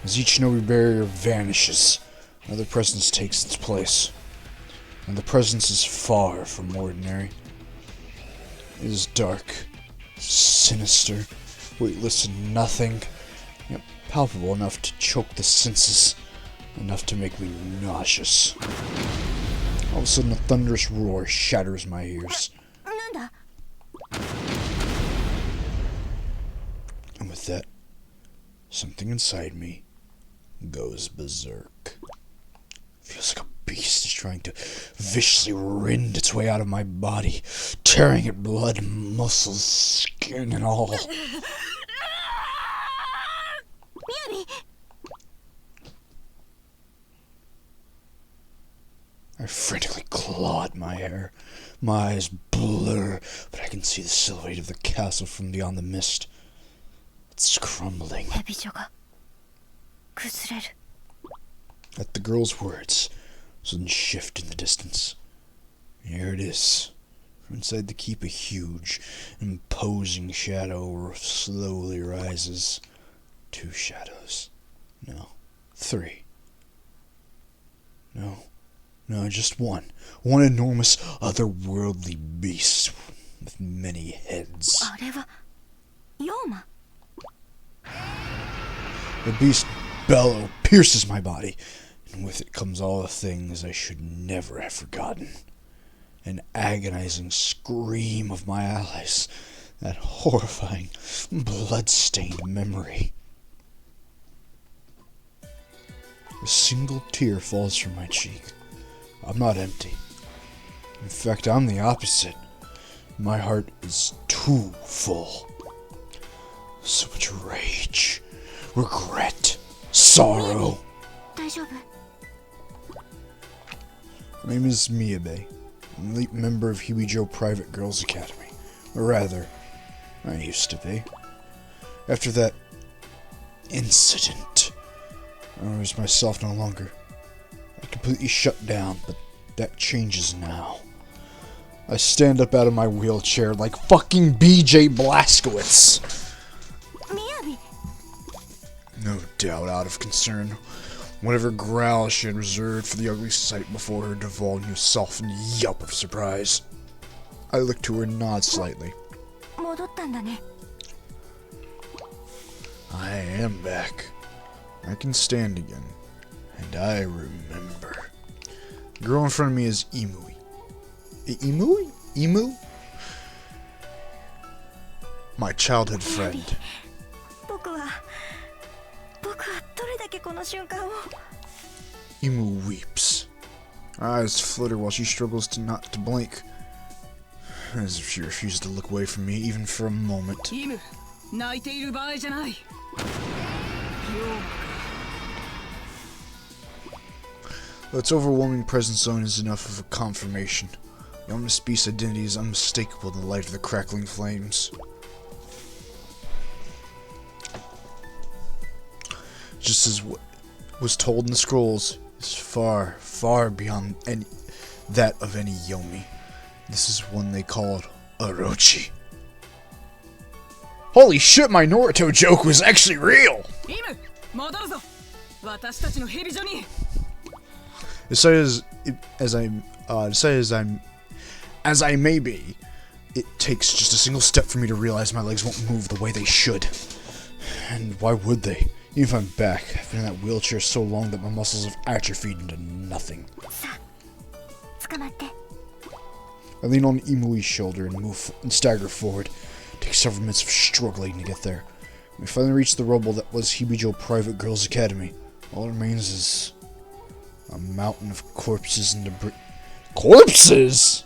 As each Shinobi barrier vanishes, another presence takes its place. And the presence is far from ordinary. It is dark, sinister, weightless and nothing, yet palpable enough to choke the senses, enough to make me nauseous. All of a sudden, a thunderous roar shatters my ears. And with that, something inside me goes berserk. Feels like a beast is trying to viciously rend its way out of my body, tearing at blood, muscles, skin, and all. I frantically claw at my hair. My eyes blur, but I can see the silhouette of the castle from beyond the mist. It's crumbling. At the girl's words, a sudden shift in the distance. Here it is. From inside the keep, a huge, imposing shadow slowly rises. 2 shadows. No. 3. No, just one. One enormous, otherworldly beast with many heads. The beast bellow pierces my body, and with it comes all the things I should never have forgotten. An agonizing scream of my allies, that horrifying, blood-stained memory. A single tear falls from my cheek. I'm not empty. In fact, I'm the opposite. My heart is too full. So much rage, regret, sorrow. My name is Miyabe. I'm an elite member of Hibijo Private Girls Academy. Or rather, I used to be. After that incident, I was myself no longer. I completely shut down, but that changes now. I stand up out of my wheelchair like fucking BJ Blazkowicz. No doubt out of concern. Whatever growl she had reserved for the ugly sight before her divulged a softened yelp of surprise. I look to her and nod slightly. I am back. I can stand again. And I remember. The girl in front of me is Imui. Imui? Emu? My childhood friend. Imu weeps. Her eyes flutter while she struggles not to blink, as if she refuses to look away from me even for a moment. Its overwhelming presence alone is enough of a confirmation. The ominous beast's identity is unmistakable in the light of the crackling flames. Just as what was told in the scrolls is far, far beyond that of any Yomi. This is one they called Orochi. Holy shit, my Naruto joke was actually real! As I may be, it takes just a single step for me to realize my legs won't move the way they should. And why would they? Even if I'm back, I've been in that wheelchair so long that my muscles have atrophied into nothing. I lean on Imui's shoulder and stagger forward. It takes several minutes of struggling to get there. We finally reach the rubble that was Hibijo Private Girls Academy. All that remains is a mountain of corpses and debris. Corpses?!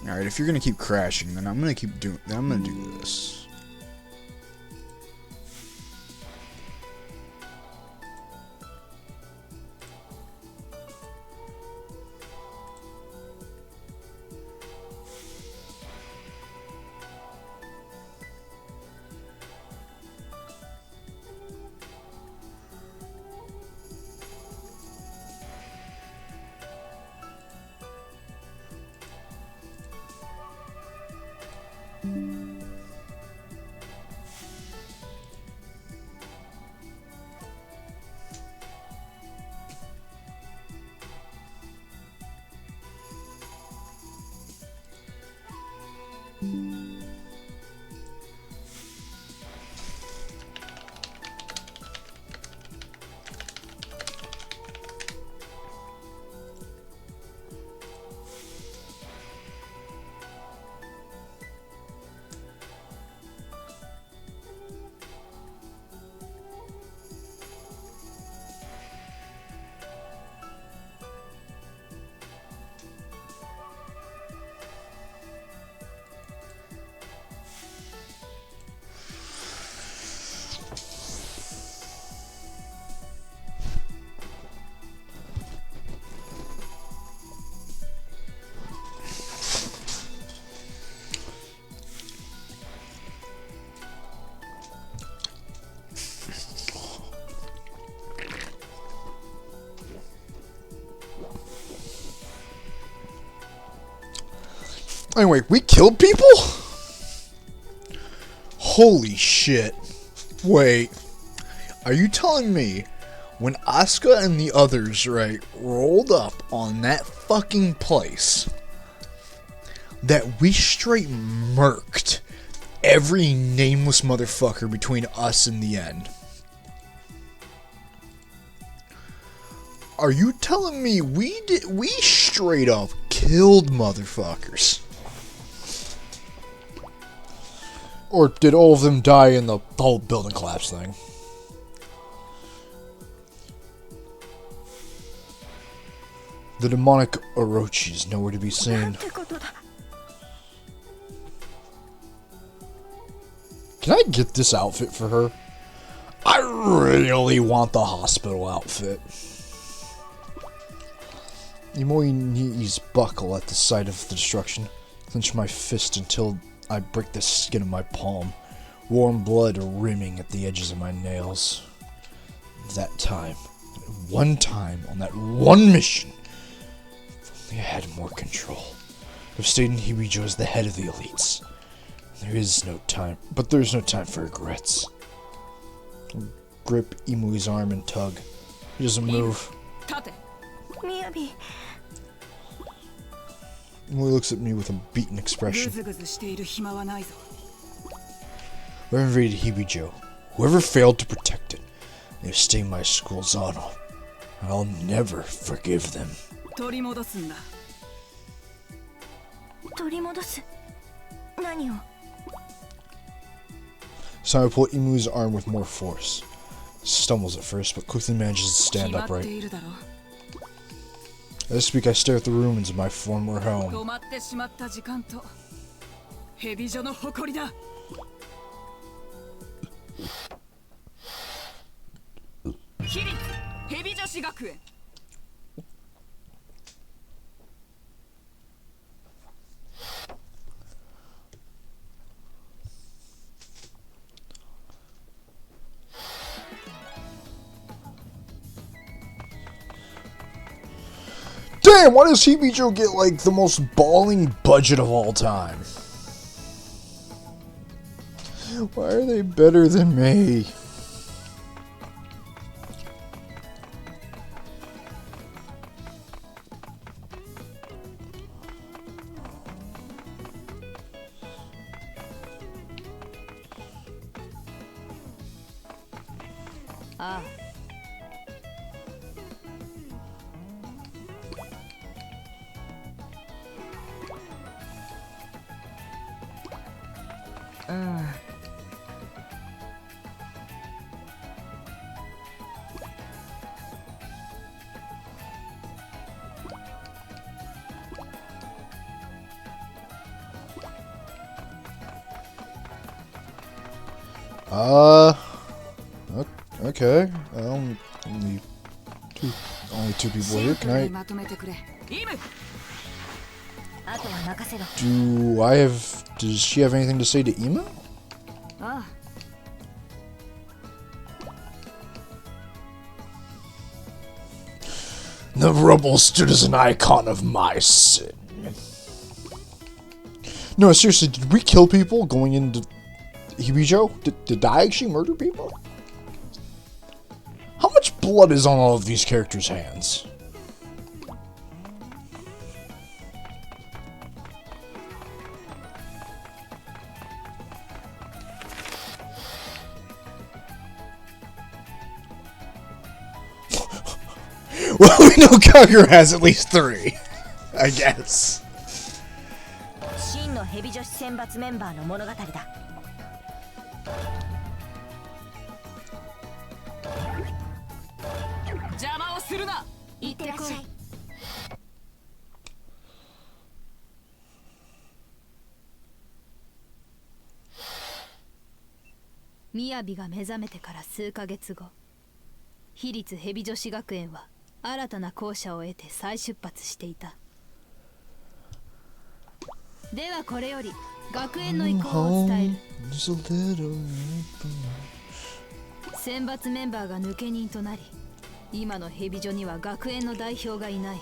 Alright, if you're gonna keep crashing, then I'm gonna do this. Anyway, we killed people? Holy shit. Wait. Are you telling me when Asuka and the others, right, rolled up on that fucking place that we straight murked every nameless motherfucker between us and the end? Are you telling me we straight up killed motherfuckers? Or did all of them die in the whole building collapse thing? The demonic Orochi is nowhere to be seen. Can I get this outfit for her? I really want the hospital outfit. Imoi knees buckle at the sight of the destruction. Clench my fist until I break the skin of my palm. Warm blood rimming at the edges of my nails. That time, one time, on that one mission, if only I had more control. I've stayed in Hibijo as the head of the elites. There's no time for regrets. I'll grip Imui's arm and tug. He doesn't move. Miyabi. Imui looks at me with a beaten expression. Whoever invaded Hibijo, whoever failed to protect it, they've stained my school's honor. I'll never forgive them. 何を So I pull Imui's arm with more force. Stumbles at first, but quickly manages to stand upright. As I speak, I stare at the ruins of my former home. Damn, why does Hibijo get, like, the most balling budget of all time? Why are they better than me? Ah. Okay. Only two people here. Can I? Do I have? Does she have anything to say to Ima? The rubble stood as an icon of my sin. No, seriously, did we kill people going into Hibijo? Did I actually murder people? How much blood is on all of these characters' hands? Well, we know Kagura has at least 3, I guess. 真のヘビ女子選抜メンバーの物語だ。邪魔をするな。行ってらっしゃい。雅が目覚めてから数ヶ月後、私立ヘビ女子学園は新たな校舎を得て再出発していた。ではこれより学園の意向を伝える。選抜メンバーが抜け人となり、今のヘビ女には学園の代表がいない。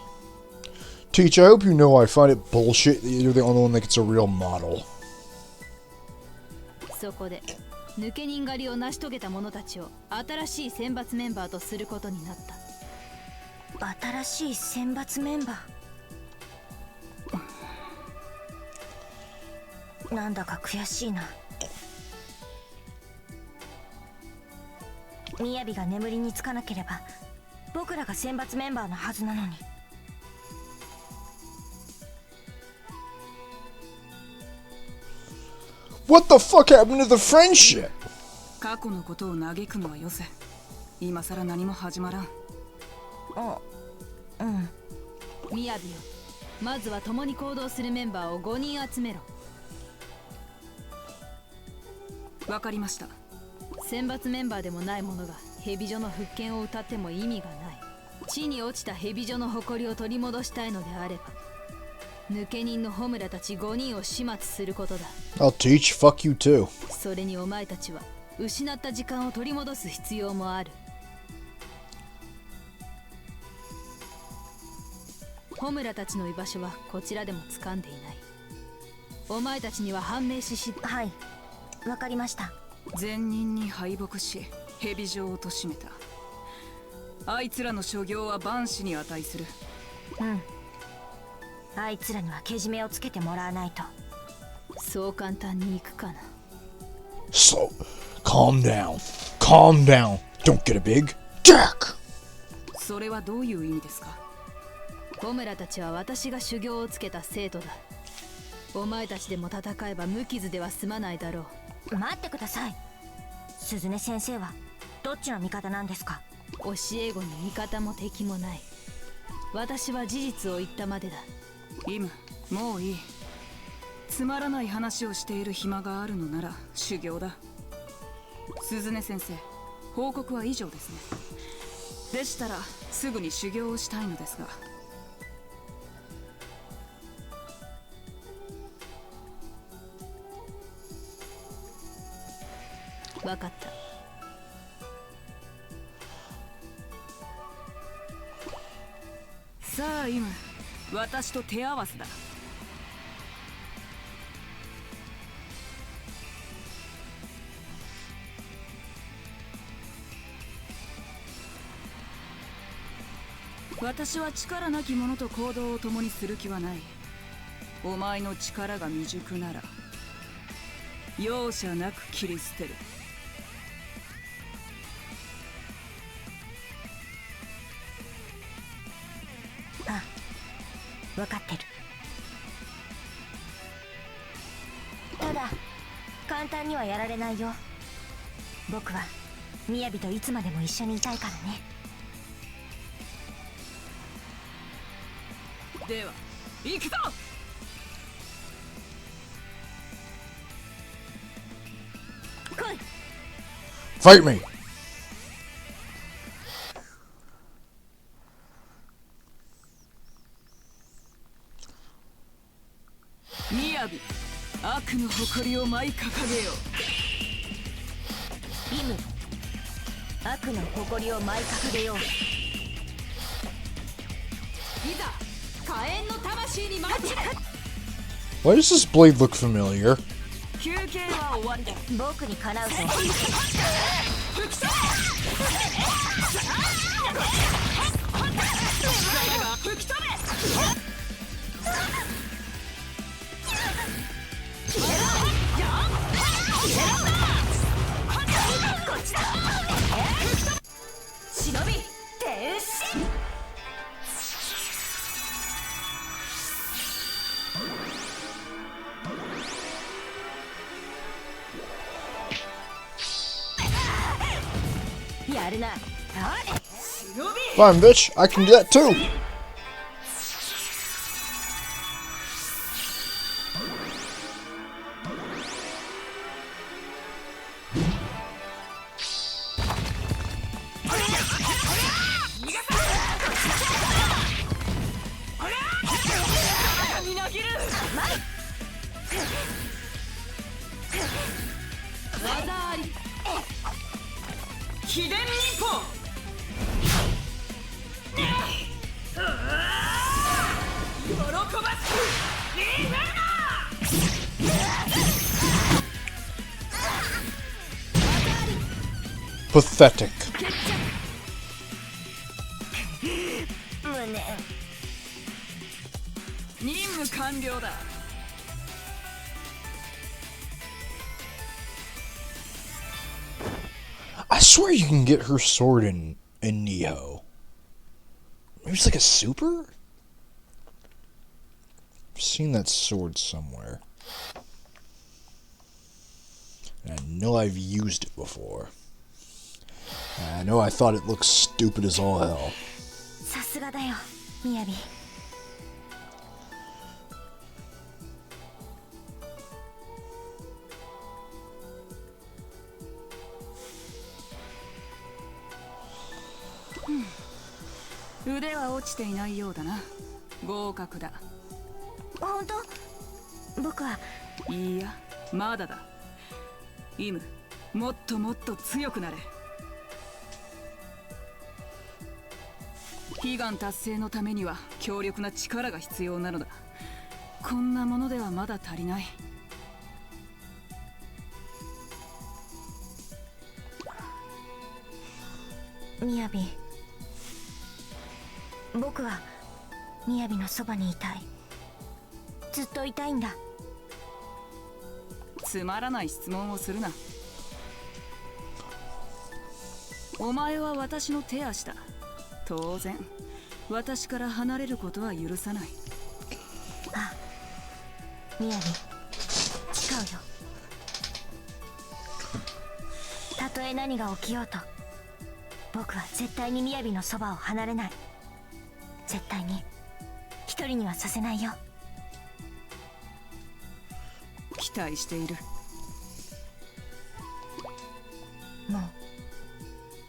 Teach, I hope you know I find it bullshit that you're the only one that gets a real model. そこで抜け人狩りを成し遂げた者たちを新しい選抜メンバーとすることになった。新しい選抜メンバー。なんだか悔しいな。雅が眠りにつかなければ僕らが選抜メンバーのはずなのに。What the fuck happened to the friendship? 過去のことを嘆くのはよせ。今さら何も始まらん。うん。雅よ、まずは共に行動するメンバーを5人集めろ。わかりました。選抜メンバーでもない者がヘビ女の復権を歌っても意味がない。地に落ちたヘビ女の誇りを取り戻したいのであれば、抜け人のホムラたち5人を始末することだ。I'll teach, fuck you too. それにお前たちは失った時間を取り戻す必要もある。ホムラたちの居場所はこちらでも掴んでいない。お前たちには判明しはい、わかりました。善人に敗北しヘビ女を貶めた。あいつらの所業は万死に値する。うん、あいつらにはけじめをつけてもらわないと。そう簡単にいくかな。 So, calm down. Calm down. Don't get a big jack. それはどういう意味ですか？ホムラたちは私が修行をつけた生徒だ。お前たちでも戦えば無傷では済まないだろう。待ってください。鈴音先生はどっちの味方なんですか？教え子に味方も敵もない。私は事実を言ったまでだ。イム、もういい。つまらない話をしている暇があるのなら修行だ。鈴音先生、報告は以上ですね。でしたらすぐに修行をしたいのですが。分かった。さあイム、私と手合わせだ。私は力なき者と行動を共にする気はない。お前の力が未熟なら容赦なく切り捨てる。あ、分かってる。ただ簡単にはやられないよ。僕は雅といつまでも一緒にいたいからね。では行くぞ。来い。 Fight me. 雅、悪の誇りを舞い掲げよイム、悪の誇りを舞い掲げよう。いざ火炎の魂に待ち。 Why does this blade look familiar? 休憩は終わりだ。僕にかなうぞ。吹き飛べ。忍び天使。やるな。 Fine, bitch. I can do that too. Pathetic. I swear you can get her sword in Neo. Maybe it's like a super? I've seen that sword somewhere. And I know I've used it before. And I know I thought it looked stupid as all hell. さすがだよ、みやび。腕は落ちていないようだな。合格だ。本当？僕は。いいや、まだだ。イム、もっともっと強くなれ。悲願達成のためには強力な力が必要なのだ。こんなものではまだ足りない。みやび、僕はみやびのそばにいたい。ずっといたいんだ。つまらない質問をするな。お前は私の手足だ。当然私から離れることは許さない。あ、みやび、誓うよ。たとえ何が起きようと、僕は絶対にみやびのそばを離れない。絶対に一人にはさせないよ。期待している。も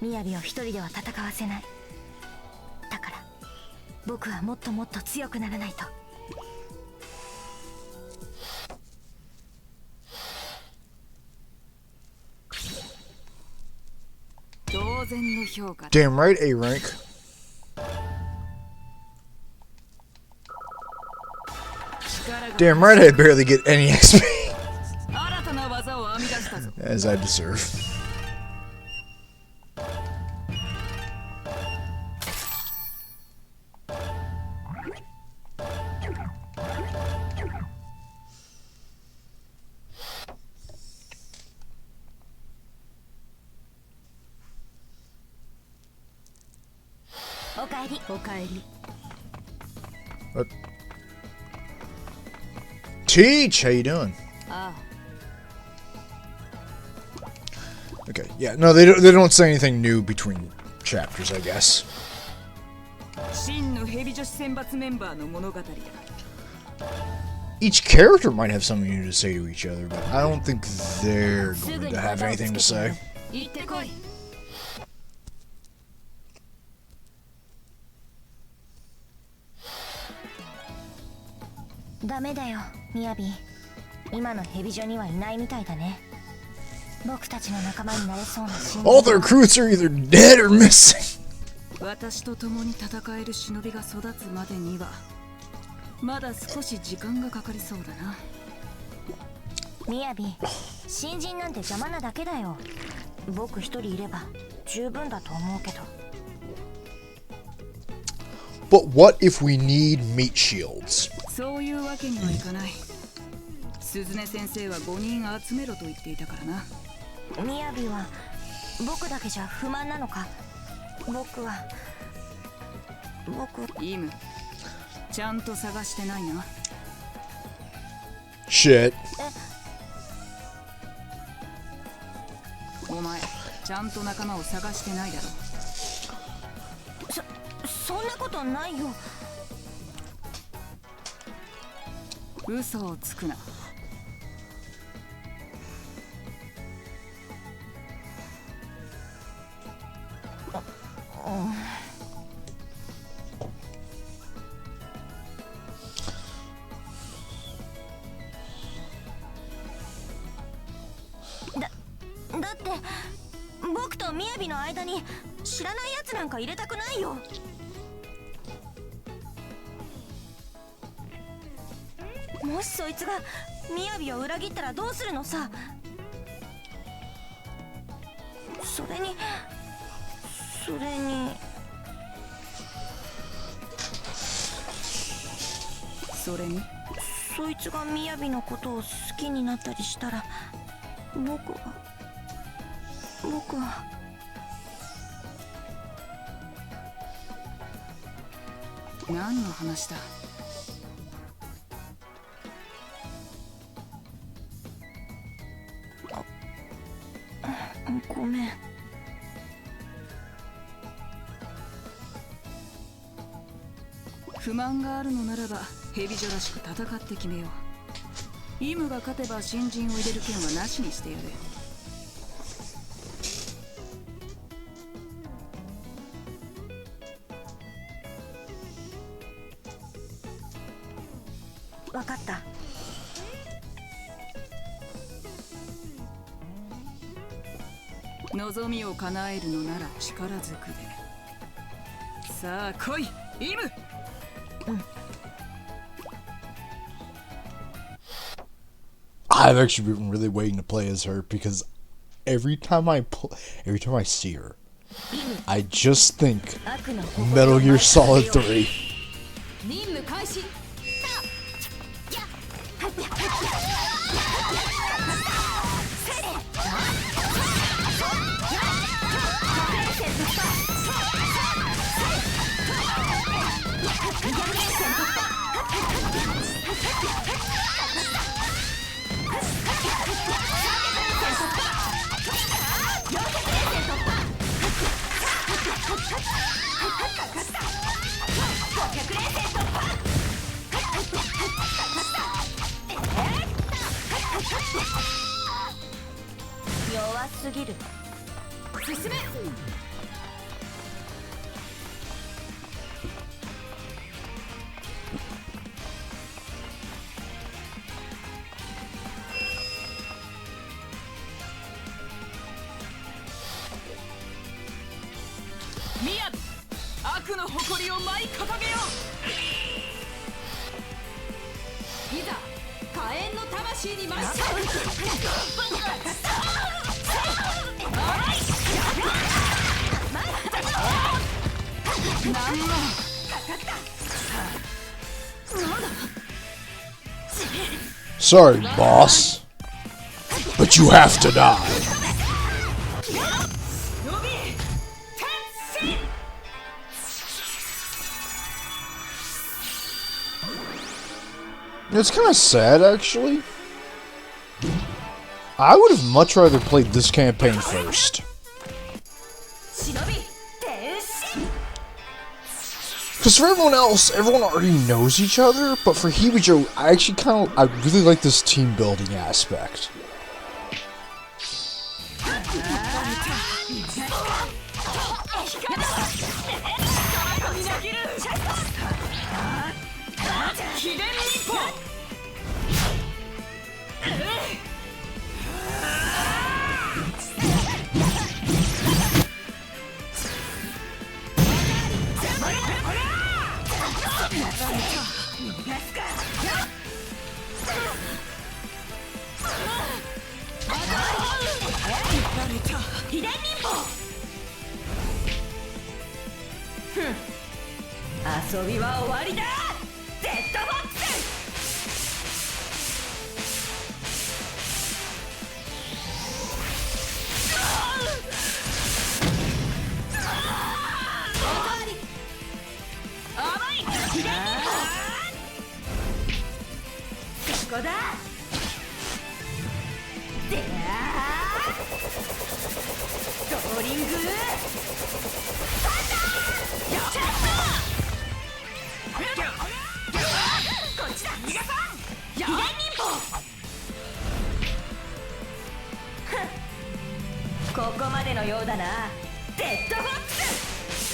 うみやびを一人では戦わせない。だから僕はもっともっと強くならないと。当然の評価。 Damn right, A rank. Damn right, I barely get any XP. As I deserve. Teach, how you doing? Okay, yeah, no, they don't say anything new between chapters, I guess. Each character might have something new to say to each other, but I don't think they're going to have anything to say. ダメだよ、みやび。今のヘビジョにはいないみたいだね。僕たちの仲間になれそうな信じ。 All the recruits are either dead or missing. 私と共に戦える忍びが育つまでにはまだ少し時間がかかりそうだな。みやび、新人なんて邪魔なだけだよ。僕一人いれば十分だと思うけど。 But what if we need meat shields? そういうわけにはいかない。鈴音先生は5人集めろと言っていたからな。みやびは僕だけじゃ不満なのか。僕イム、ちゃんと探してないな。 Shit. お前ちゃんと仲間を探してないだろ。そんなことないよ。嘘をつくな。だって僕とみやびの間に知らないやつなんか入れたくないよ。もしそいつが雅を裏切ったらどうするのさ。それにそいつが雅のことを好きになったりしたら僕は何の話だ。ごめん。不満があるのならば蛇女らしく戦って決めよう。イムが勝てば新人を入れる件はなしにしてやれ。分かった。望みを叶えるのなら力ずくで。さあ来いイム。I've actually been really waiting to play as her because every time I see her, I just think Metal Gear Solid 3. Sorry, boss, but you have to die. It's kind of sad, actually. I would have much rather played this campaign first. Because for everyone else, everyone already knows each other, but for Hibijo, I really like this team building aspect.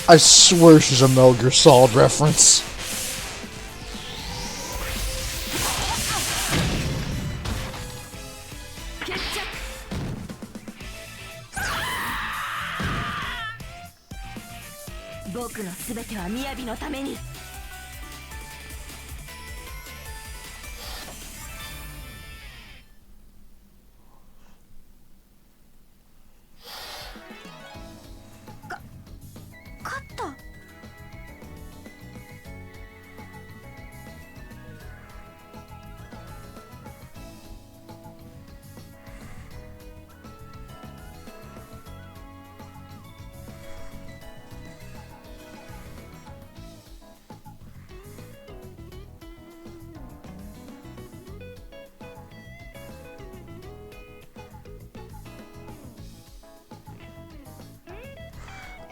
I swear she's a Metal Gear Solid reference.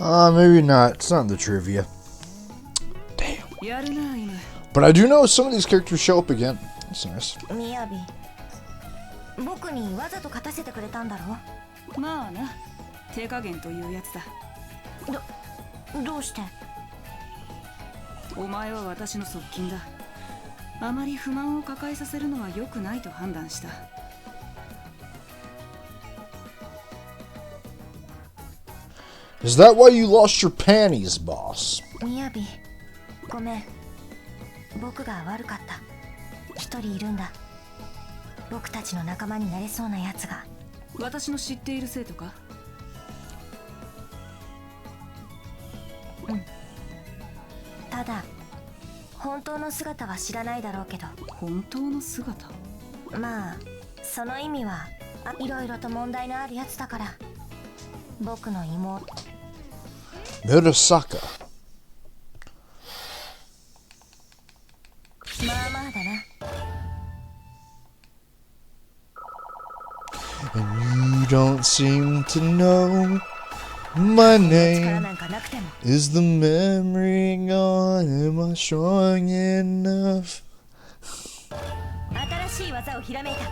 Maybe not. It's not in the trivia. Damn. But I do know some of these characters show up again. That's nice. みやび、僕にわざと勝たせてくれたんだろ。まあな、手加減というやつだ。どうして？お前は私の側近だ。あまり不満を抱えさせるのは良くないと判断した。Is that why you lost your panties, boss? みやび、ごめん。僕が悪かった。一人いるんだ。僕たちの仲間になれそうなやつが。私の知っている生徒か？うん。ただ、本当の姿は知らないだろうけど。本当の姿？まあ、その意味はいろいろと問題のあるやつだから。僕の妹。Murasaka. まあまあだな。And you don't seem to know my name. Is the memory gone? Am I strong enough? 新しい技をひらめいた。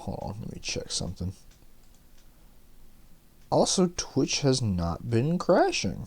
Hold on, let me check something. Also, Twitch has not been crashing.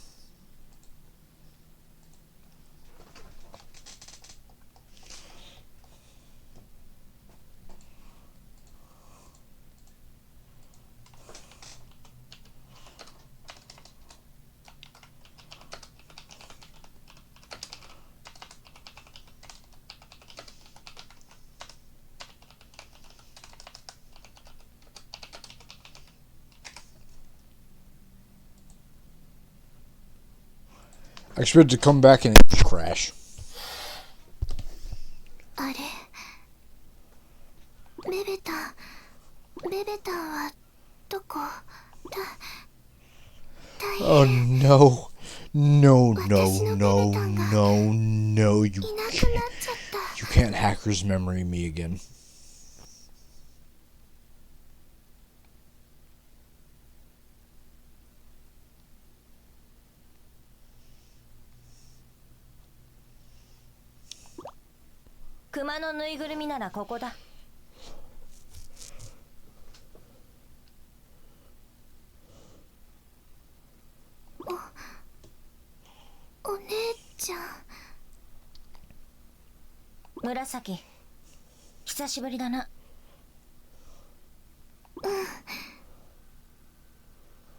I expect it to come back and crash. あれ、ベベタはどこだ？ Oh no. No, no, no, no, no. You can't hacker's memory me again. Kumaのぬいぐるみならここだ。お姉ちゃん。紫、久しぶりだな。うん。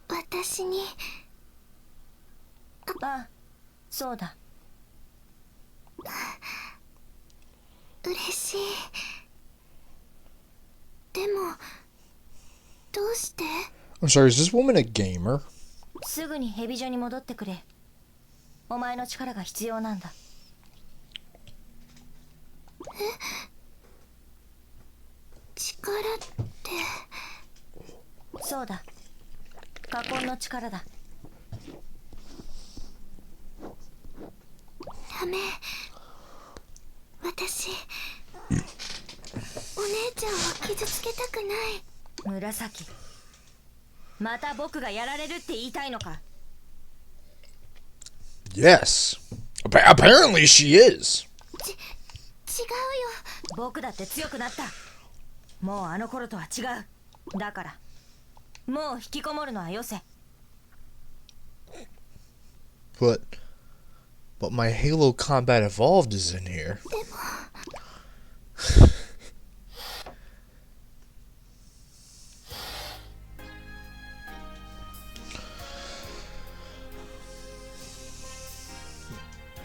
私に。ああ、そうだ。嬉しい。でも、どうして？ I'm sorry, is this woman a gamer? すぐにヘビ所に戻ってくれ。お前の力が必要なんだ。力って。そうだ。禍根の力だ。ダメ。私、お姉ちゃんを傷つけたくない。紫、また僕がやられるって言いたいのか？ Yes. Apparently she is. 違うよ。僕だって強くなった。もうあの頃とは違う。だから、もう引きこもるのはよせ。But my Halo Combat Evolved is in here. でも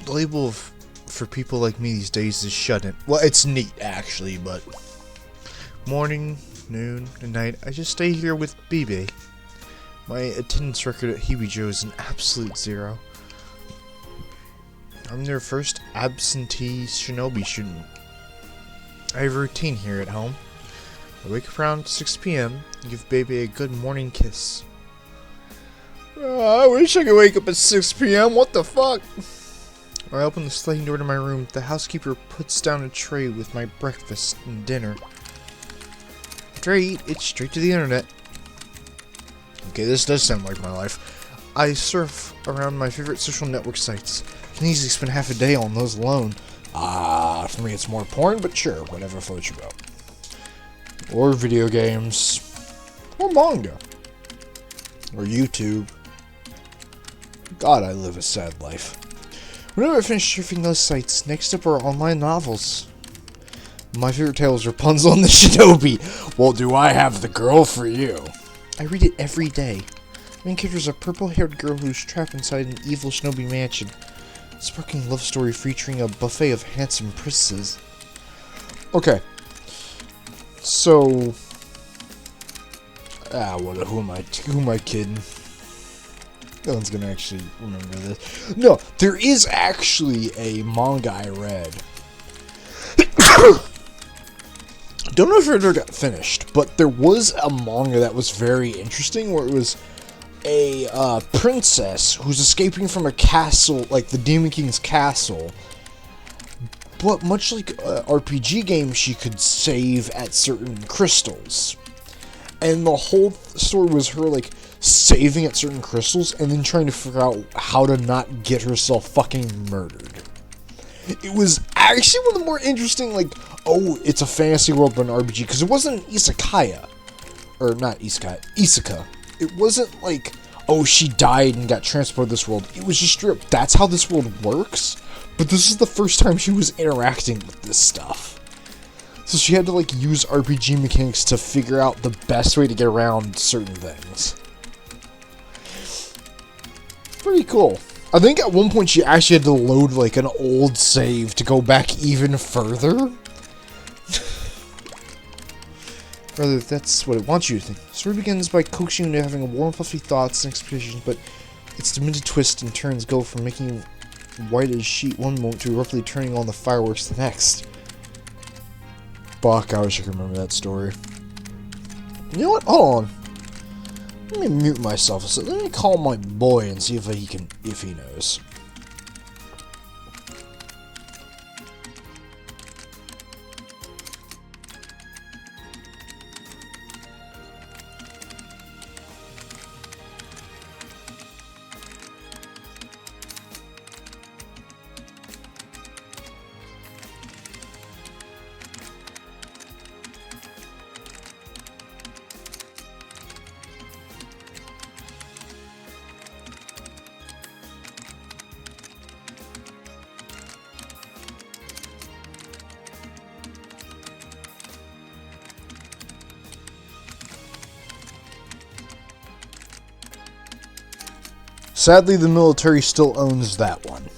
The label for people like me these days is shut in. Well, it's neat actually, but morning, noon, and night, I just stay here with BB. My attendance record at Hibijo is an absolute 0. I'm their first absentee shinobi student. I have a routine here at home. I wake up around 6 p.m. and give baby a good morning kiss. I wish I could wake up at 6 p.m. What the fuck? When I open the sliding door to my room, the housekeeper puts down a tray with my breakfast and dinner. After I eat, it's straight to the internet. Okay, this does sound like my life. I surf around my favorite social network sites. I can easily spend half a day on those alone. For me it's more porn, but sure, whatever floats your boat. Or video games. Or manga. Or YouTube. God, I live a sad life. Whenever I finish surfing those sites, next up are online novels. My favorite tale is Rapunzel and the Shinobi. Well, do I have the girl for you? I read it every day. The main character is a purple-haired girl who's trapped inside an evil shinobi mansion. Sparking love story featuring a buffet of handsome princesses. Okay. So... who am I kidding? No one's gonna actually remember this. No, there is actually a manga I read. Don't know if it ever got finished, but there was a manga that was very interesting where it was a princess who's escaping from a castle, like the Demon King's castle. But much like RPG games, she could save at certain crystals. And the whole story was her, like, saving at certain crystals and then trying to figure out how to not get herself fucking murdered. It was actually one of the more interesting, like, oh, it's a fantasy world but an RPG, because it wasn't an isekai. Or not isekai. It wasn't like, oh, she died and got transported to this world. It was just straight up, that's how this world works, but this is the first time she was interacting with this stuff. So she had to, like, use RPG mechanics to figure out the best way to get around certain things. Pretty cool. I think at one point she actually had to load, like, an old save to go back even further. Rather, that's what it wants you to think. The story begins by coaxing you into having a warm, fluffy thoughts and expectations, but its demented twists and turns go from making you white as sheet one moment to abruptly turning on the fireworks the next. Fuck, I wish I could remember that story. You know what? Hold on. Let me mute myself. So let me call my boy and see if he knows. Sadly, the military still owns that one.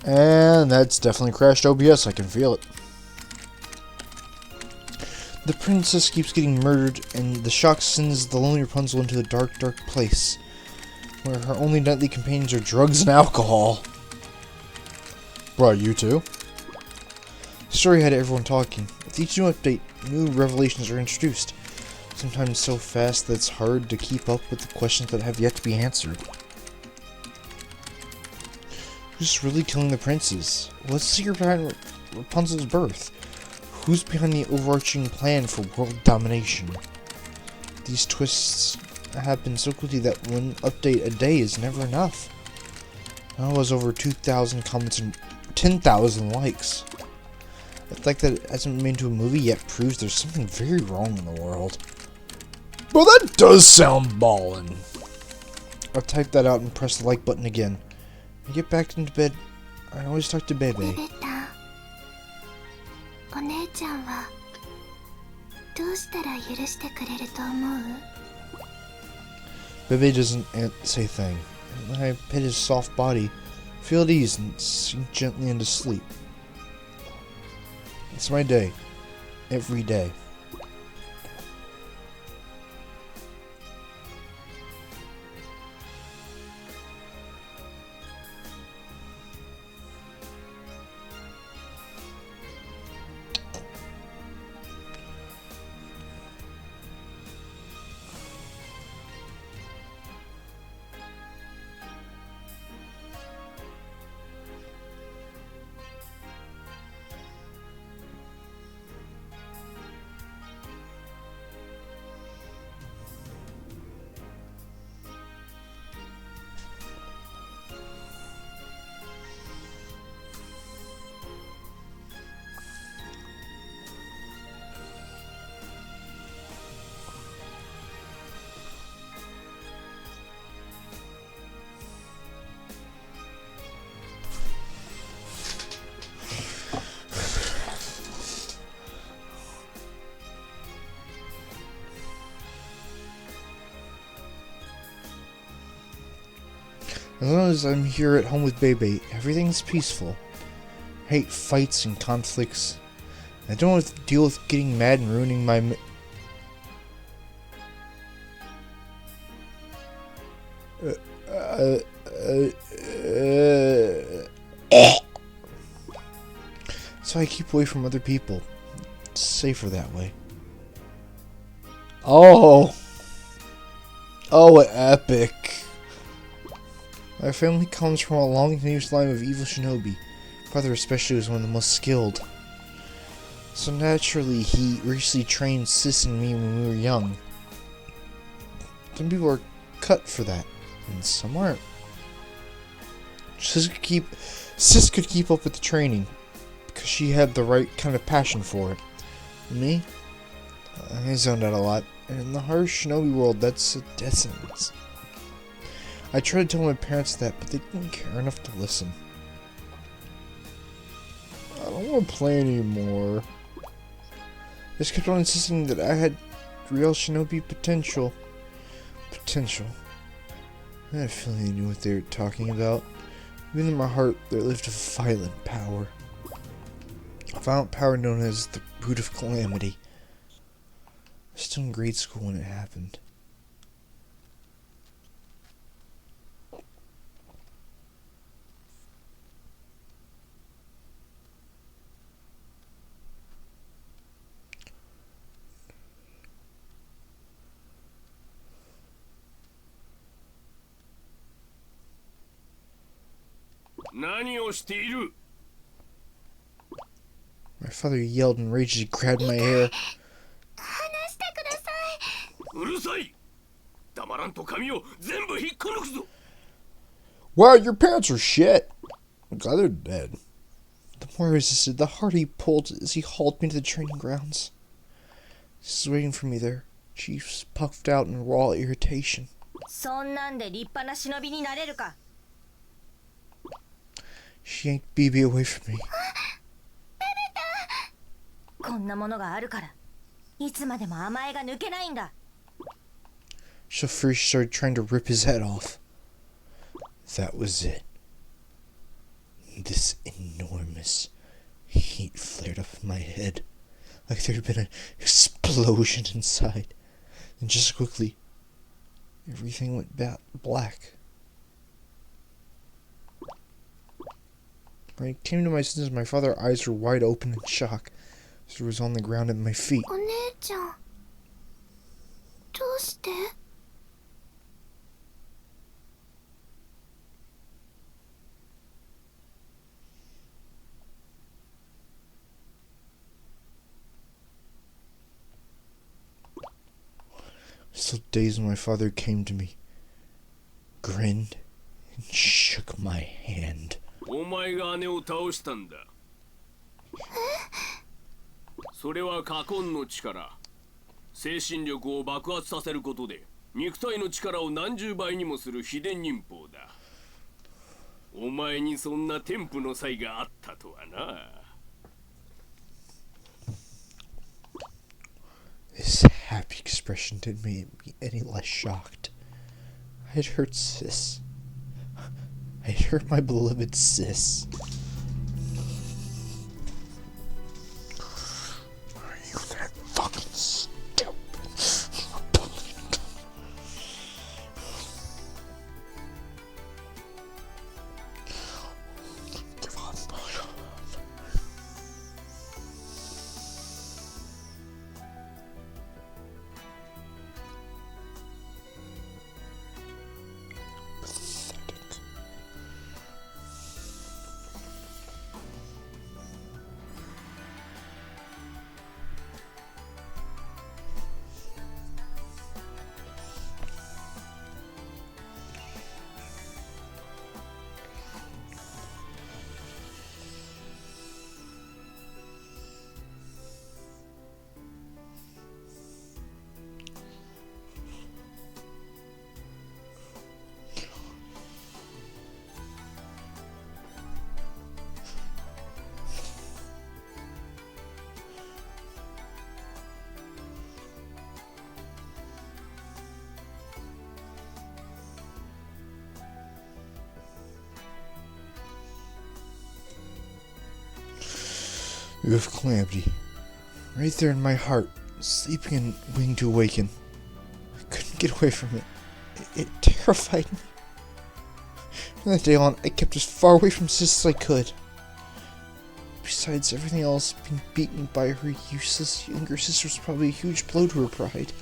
And that's definitely crashed OBS, I can feel it. The princess keeps getting murdered, and the shock sends the lonely Rapunzel into a dark, dark place, where her only nightly companions are drugs and alcohol. Bruh, you too? The story had everyone talking. With each new update, new revelations are introduced, sometimes so fast that it's hard to keep up with the questions that have yet to be answered. Who's really killing the princes? What's the secret behind Rapunzel's birth? Who's behind the overarching plan for world domination? These twists happen so quickly that one update a day is never enough. Now it has over 2,000 comments and 10,000 likes. The fact that it hasn't been made into a movie yet proves there's something very wrong in the world. Well, that does sound ballin'. I'll type that out and press the like button again. I get back into bed. I always talk to Bebe. Bebe doesn't say a thing. When I pet his soft body, feel at ease and sink gently into sleep. It's my day. Every day. As long as I'm here at home with Bebe, everything's peaceful. I hate fights and conflicts. I don't want to deal with getting mad and ruining my... So I keep away from other people. It's safer that way. Oh! Oh, epic. My family comes from a long continuous line of evil shinobi. Brother especially was one of the most skilled. So naturally, he recently trained Sis and me when we were young. Some people are cut for that, and some aren't. Sis could keep up with the training, because she had the right kind of passion for it. Me? I zoned out a lot, and in the harsh shinobi world, that's a death sentence. I tried to tell my parents that, but they didn't care enough to listen. I don't want to play anymore. They just kept on insisting that I had real shinobi potential. I had a feeling they knew what they were talking about. Even in my heart, there lived a violent power. A violent power known as the Root of Calamity. I was still in grade school when it happened. My father yelled and raged as he grabbed my hair. Wow, your parents are shit. I'm glad they're dead. The more I resisted, the harder he pulled as he hauled me to the training grounds. He was waiting for me there, cheeks puffed out in raw irritation. She yanked BB away from me. So first she started trying to rip his head off. That was it. This enormous heat flared up in my head, like there had been an explosion inside. And just quickly, everything went black. When I came to my senses, my father's eyes were wide open in shock. He was on the ground at my feet. Still dazed when my father came to me, grinned, and shook my hand. His happy expression didn't make me any less shocked. I had hurt Sis. I had hurt my beloved Sis. Are you that fucking stupid? Give up. You have calamity. Right there in my heart, sleeping and waiting to awaken. I couldn't get away from it. It terrified me. From that day on, I kept as far away from Sis as I could. Besides everything else, being beaten by her useless younger sister was probably a huge blow to her pride.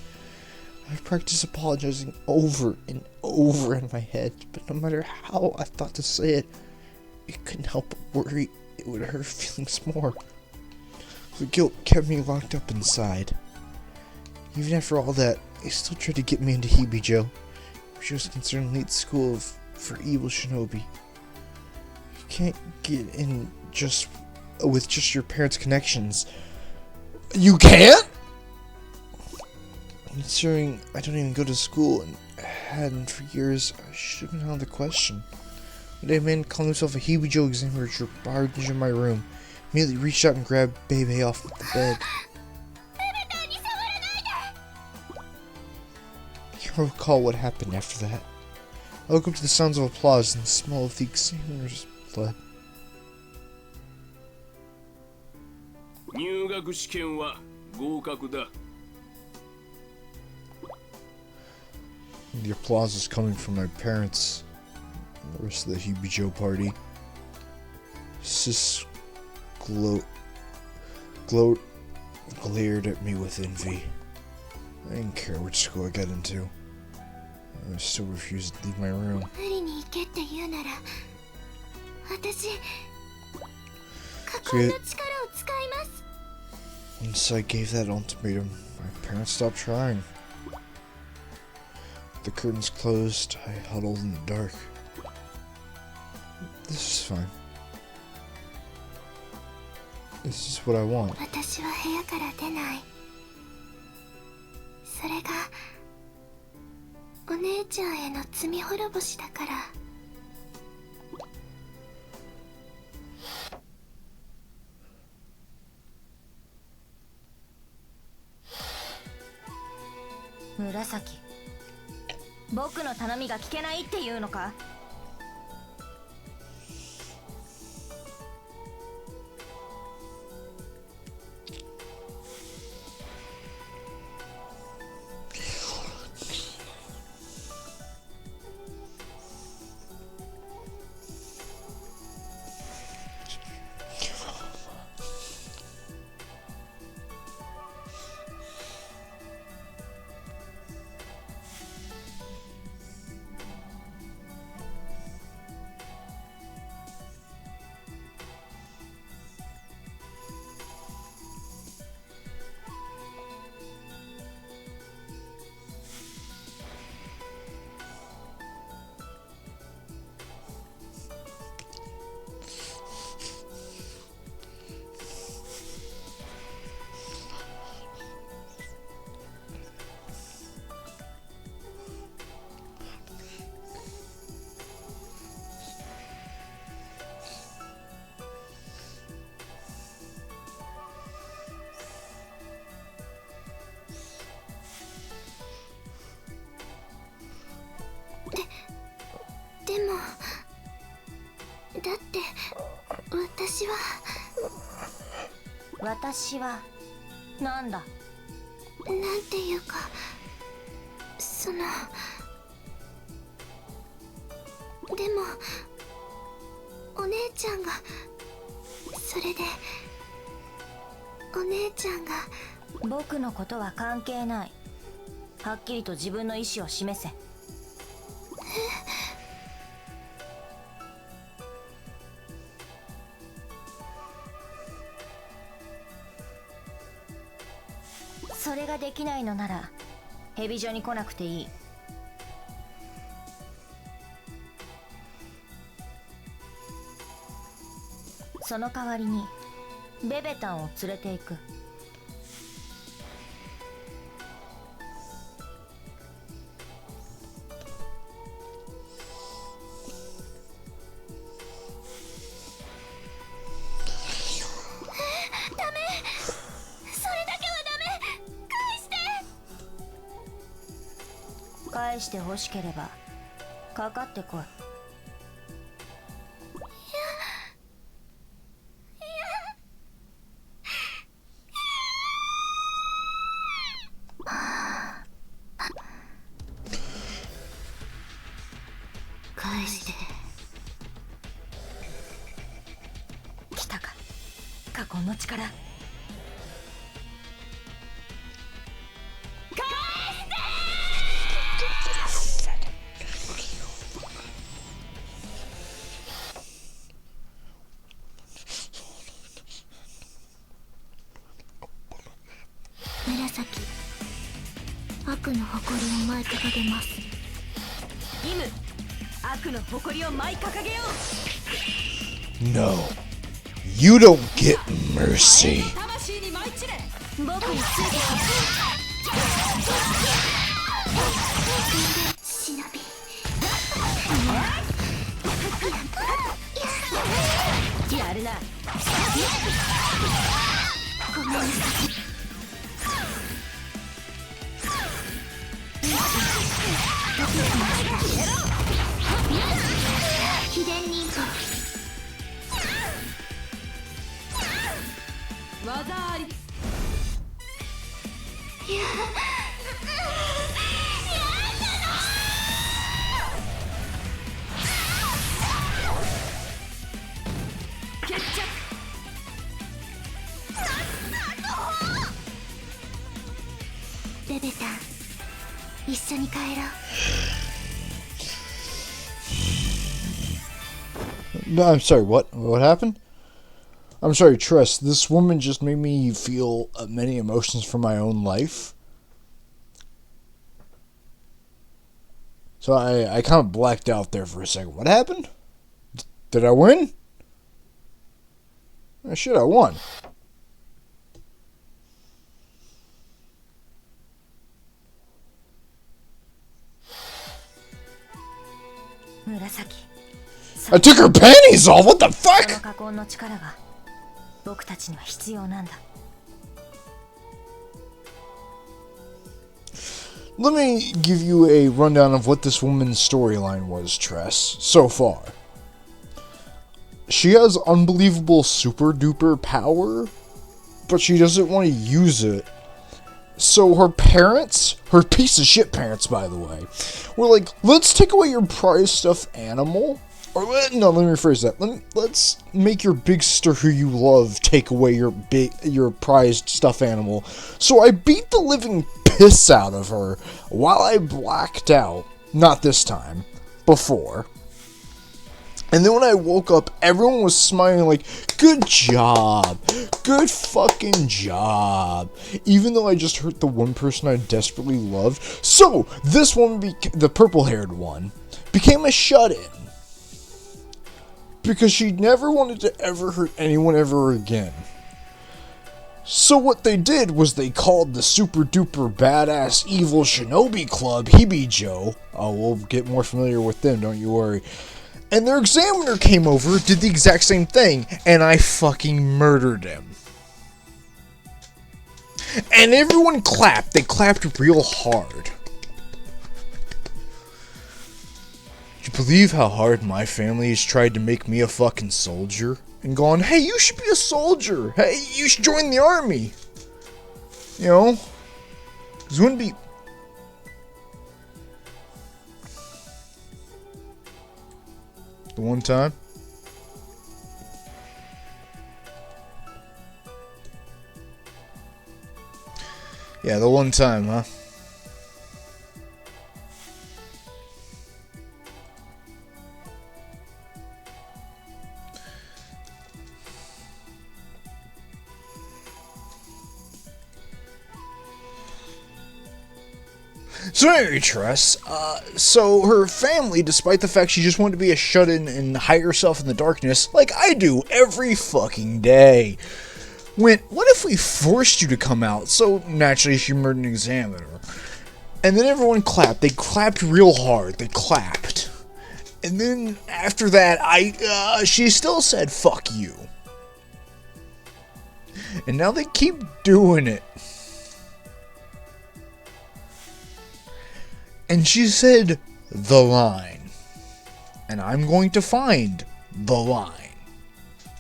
I've practiced apologizing over and over in my head, but no matter how I thought to say it, it couldn't help but worry it would hurt her feelings more. The guilt kept me locked up inside. Even after all that, they still tried to get me into Hibijo, which was considered an elite school for evil shinobi. You can't get in with just your parents' connections. You can't? Considering I don't even go to school and hadn't for years, I should have been out of the question. One day, a man calling himself a Hibijo examiner barged into my room, immediately reached out and grabbed Bebe off the bed. I can't recall what happened after that. I woke up to the sounds of applause and the smell of the examiner's blood. 入学試験は合格だ。 The applause is coming from my parents and the rest of the Hibijo party. Sis glared at me with envy. I didn't care which school I got into. I still refused to leave my room. Once I gave that ultimatum, my parents stopped trying. The curtains closed, I huddled in the dark. This is fine. This is what I want. 私は部屋から出ない。それがお姉ちゃんへの罪滅ぼしだから。紫、僕の頼みが聞けないっていうのか？でもだって私はなんだ？なんていうかでもお姉ちゃんがそれでお姉ちゃんが僕のことは関係ない。はっきりと自分の意思を示せ。それができないのならヘビ所に来なくていい。その代わりにベベタンを連れて行く。返して欲しければかかってこい。たか、過去の力。紫、悪の誇りを舞い掲げます。イム、悪の誇りを舞い掲げよう。No, you don't get mercy. 魂に舞い散れ。僕について忍び。やるな。ごめんなさい。秘伝忍法。技あり。決着。ベベタン、一緒に帰ろう。No, I'm sorry, what? What happened? I'm sorry, Tress, this woman just made me feel many emotions from my own life. So I kind of blacked out there for a second. What happened? Did I win? Oh, shit, I won. I took her panties off. What the fuck? Let me give you a rundown of what this woman's storyline was, Tress, so far. She has unbelievable super duper power, but she doesn't want to use it. So her parents, her piece of shit parents, by the way, were like, let's take away your prized stuffed animal. Or, no, let me rephrase that. Let's make your big sister who you love take away your prized stuffed animal. So I beat the living piss out of her while I blacked out. Not this time. Before. And then when I woke up, everyone was smiling like, good job. Good fucking job. Even though I just hurt the one person I desperately loved. So, this woman, the purple-haired one, became a shut-in. Because she never wanted to ever hurt anyone ever again. So what they did was they called the super duper badass evil shinobi club Hibijo. Oh, we'll get more familiar with them, don't you worry. And their examiner came over, did the exact same thing, and I fucking murdered him. And everyone clapped. They clapped real hard. Do you believe how hard my family has tried to make me a fucking soldier? And gone, hey, you should be a soldier. Hey, you should join the army. You know? Because it wouldn't be... The one time? Yeah, the one time, huh? So anyway, Tress, so her family, despite the fact she just wanted to be a shut-in and hide herself in the darkness, like I do every fucking day, went, what if we forced you to come out? So naturally she murdered an examiner. And then everyone clapped. They clapped real hard. They clapped. And then after that, she still said, fuck you. And now they keep doing it. And she said, the line. And I'm going to find the line.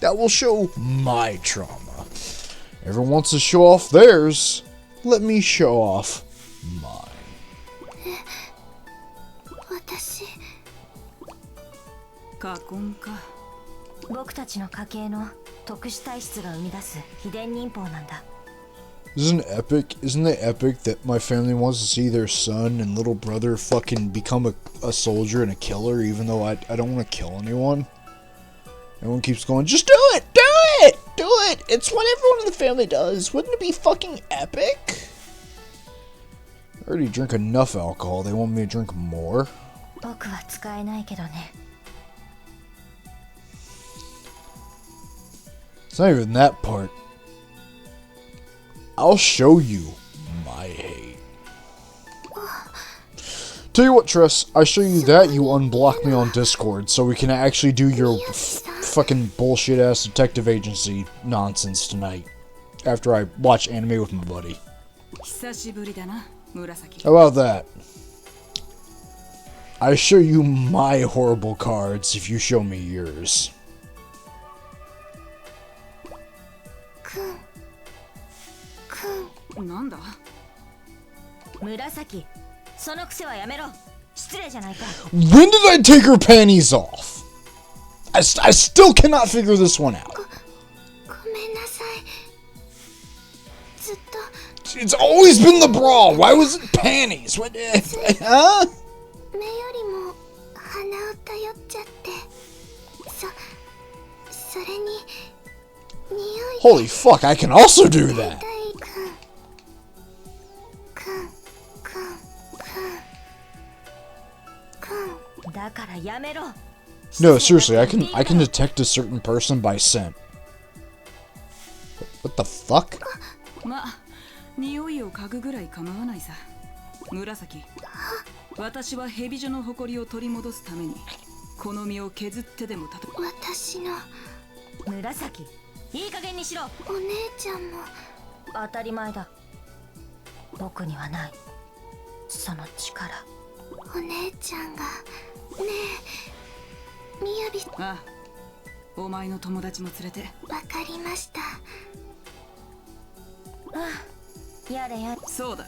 That will show my trauma. Everyone wants to show off theirs. Let me show off mine. 僕たちの家系の特殊体質が生み出す秘伝忍法なんだ。 Isn't it epic that my family wants to see their son and little brother fucking become a soldier and a killer, even though I don't want to kill anyone? Everyone keeps going, just do it! Do it! Do it! It's what everyone in the family does. Wouldn't it be fucking epic? I already drink enough alcohol. They want me to drink more? 僕は使えないけどね。 It's not even that part. I'll show you my hate. Tell you what, Tress, I show you that, you unblock me on Discord, so we can actually do your fucking bullshit-ass detective agency nonsense tonight, after I watch anime with my buddy. How about that? I show you my horrible cards if you show me yours. なんだ紫、その癖はやめろ。失礼じゃないか。 When did I take her panties off? I still cannot figure this one out. ごめんなさい。ずっと。 It's always been the bra. Why was it panties? What? Huh? 目よりも鼻を頼っちゃって。それに匂い。 Holy fuck! I can also do that. No, seriously, I can detect a certain person by scent. What the fuck? まあ、匂いを嗅ぐぐらい構わないさ。紫、私は蛇女の誇りを取り戻すためにこの身を削ってでもたと。私の紫、いい加減にしろ。お姉ちゃんも当たり前だ。僕にはないその力。お姉ちゃんがねえ、みやび。ああ、お前の友達も連れて。わかりました。ああ、やれやれ。そうだ。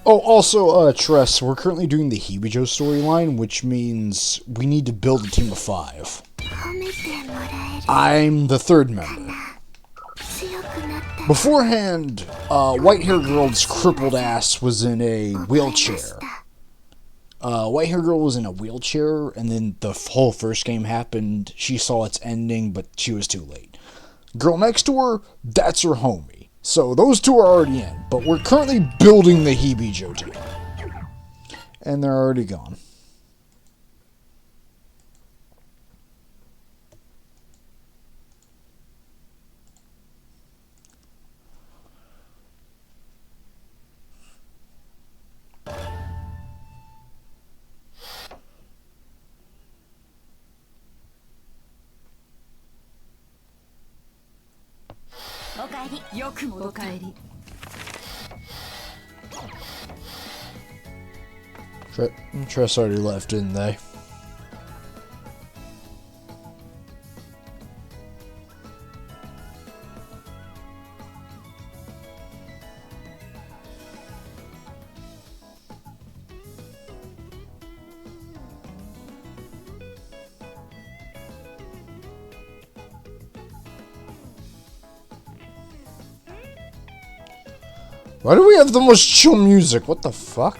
Oh, also, Tress, we're currently doing the Hibijo storyline, which means we need to build a team of 5. I'm the third member. Beforehand, white-haired girl's crippled ass was in a wheelchair. White-haired girl was in a wheelchair, and then the whole first game happened. She saw its ending, but she was too late. Girl next to her, that's her homie. So those two are already in, but we're currently building the Hibijo team. And they're already gone. Tress already left, didn't they? Why do we have the most chill music? What the fuck?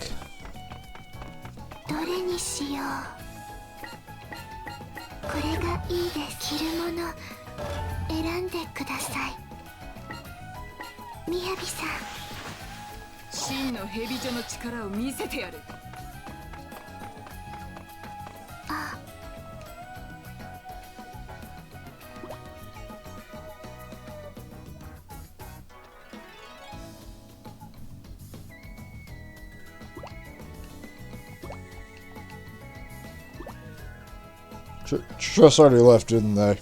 Tress already left, didn't they?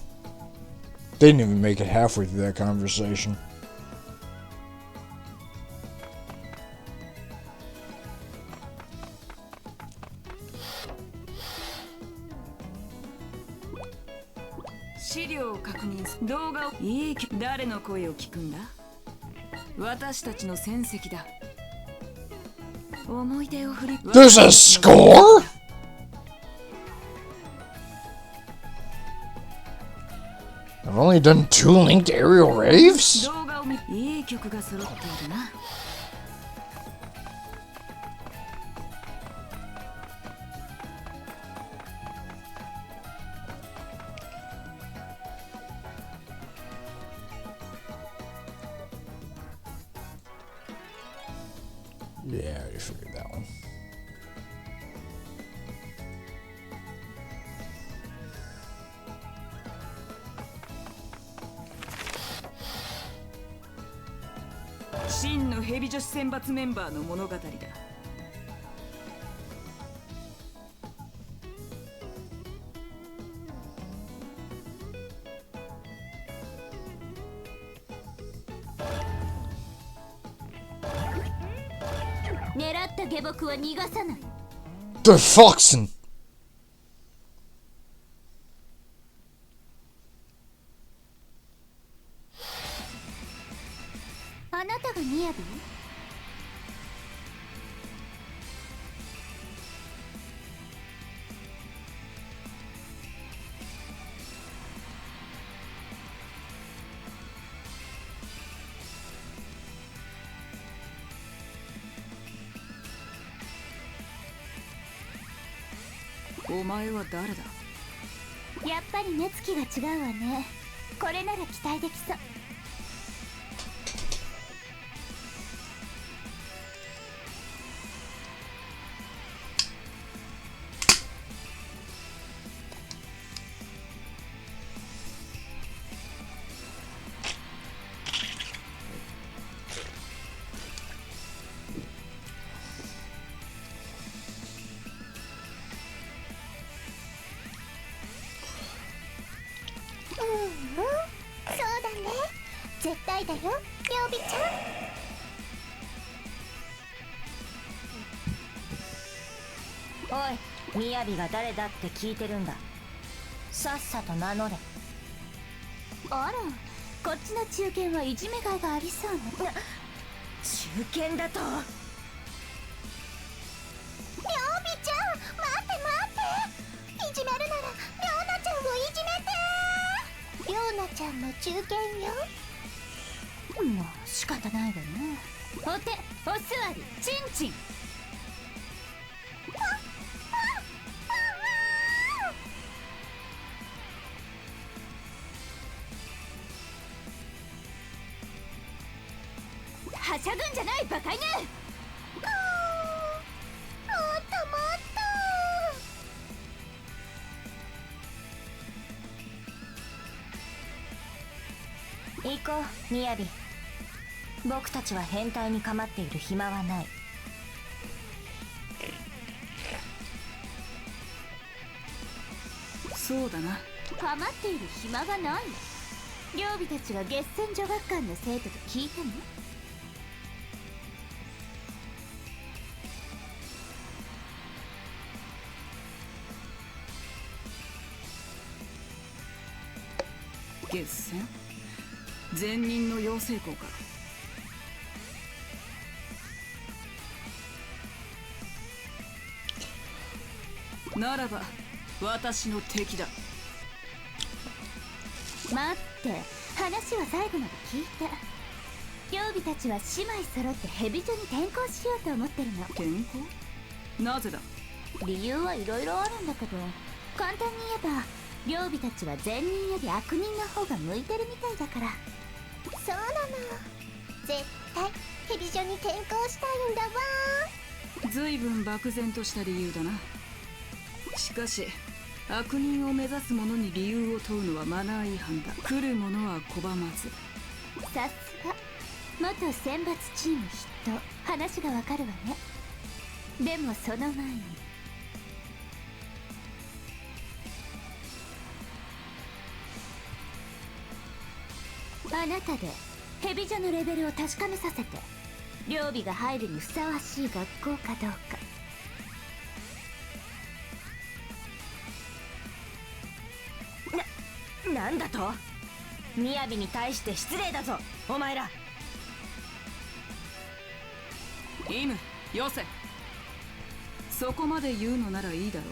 They didn't even make it halfway through that conversation. There's a score? I've only done 2 linked aerial raves? 動画を見、いい曲が揃っているな。Yeah, I already figured that one. Shin 真のヘビ女子選抜メンバーの物語だ。狙った下僕は逃がさない。 The Foxen! あなたがみやび？お前は誰だ？やっぱり目つきが違うわね。これなら期待できそう。そうだね。絶対だよ、りょうびちゃん。おい、みやびが誰だって聞いてるんだ。さっさと名乗れ。あら、こっちの中堅はいじめがいがありそうね。中堅だと。りょうびちゃん、待って待って。いじめるならりょうなちゃんをいじめて。りょうなちゃんも中堅よ。もう仕方ないわね。お手、お座り、チンチン。はしゃぐんじゃないバカ犬。もっともっと。行こう、みやび。僕たちは変態に構っている暇はない。そうだな。構っている暇がない。両備たちは月戦女学館の生徒と聞いたの？月戦？前任の養成校か。ならば私の敵だ。待って、話は最後まで聞いて。両備たちは姉妹揃ってヘビ女に転校しようと思ってるの。転校？なぜだ？理由はいろいろあるんだけど、簡単に言えば両備たちは善人より悪人の方が向いてるみたいだから。そうなの。絶対ヘビ女に転校したいんだわ。ずいぶん漠然とした理由だな。しかし悪人を目指す者に理由を問うのはマナー違反だ。来る者は拒まず。さすが元選抜チーム筆頭。話がわかるわね。でもその前に、あなたでヘビ女のレベルを確かめさせて、両備が入るにふさわしい学校かどうか。なんだと？みやびに対して失礼だぞ、お前ら。イム、よせ。そこまで言うのならいいだろう。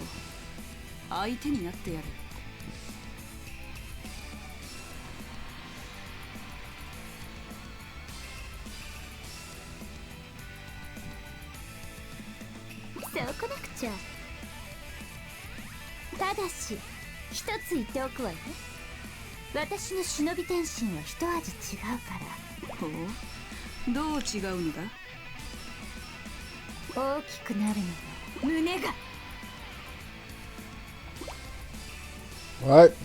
相手になってやる。つ言っておくわよ。私の忍び天心は一味違うから。ほう、どう違うのだ。大きくなるのよ、胸が。What?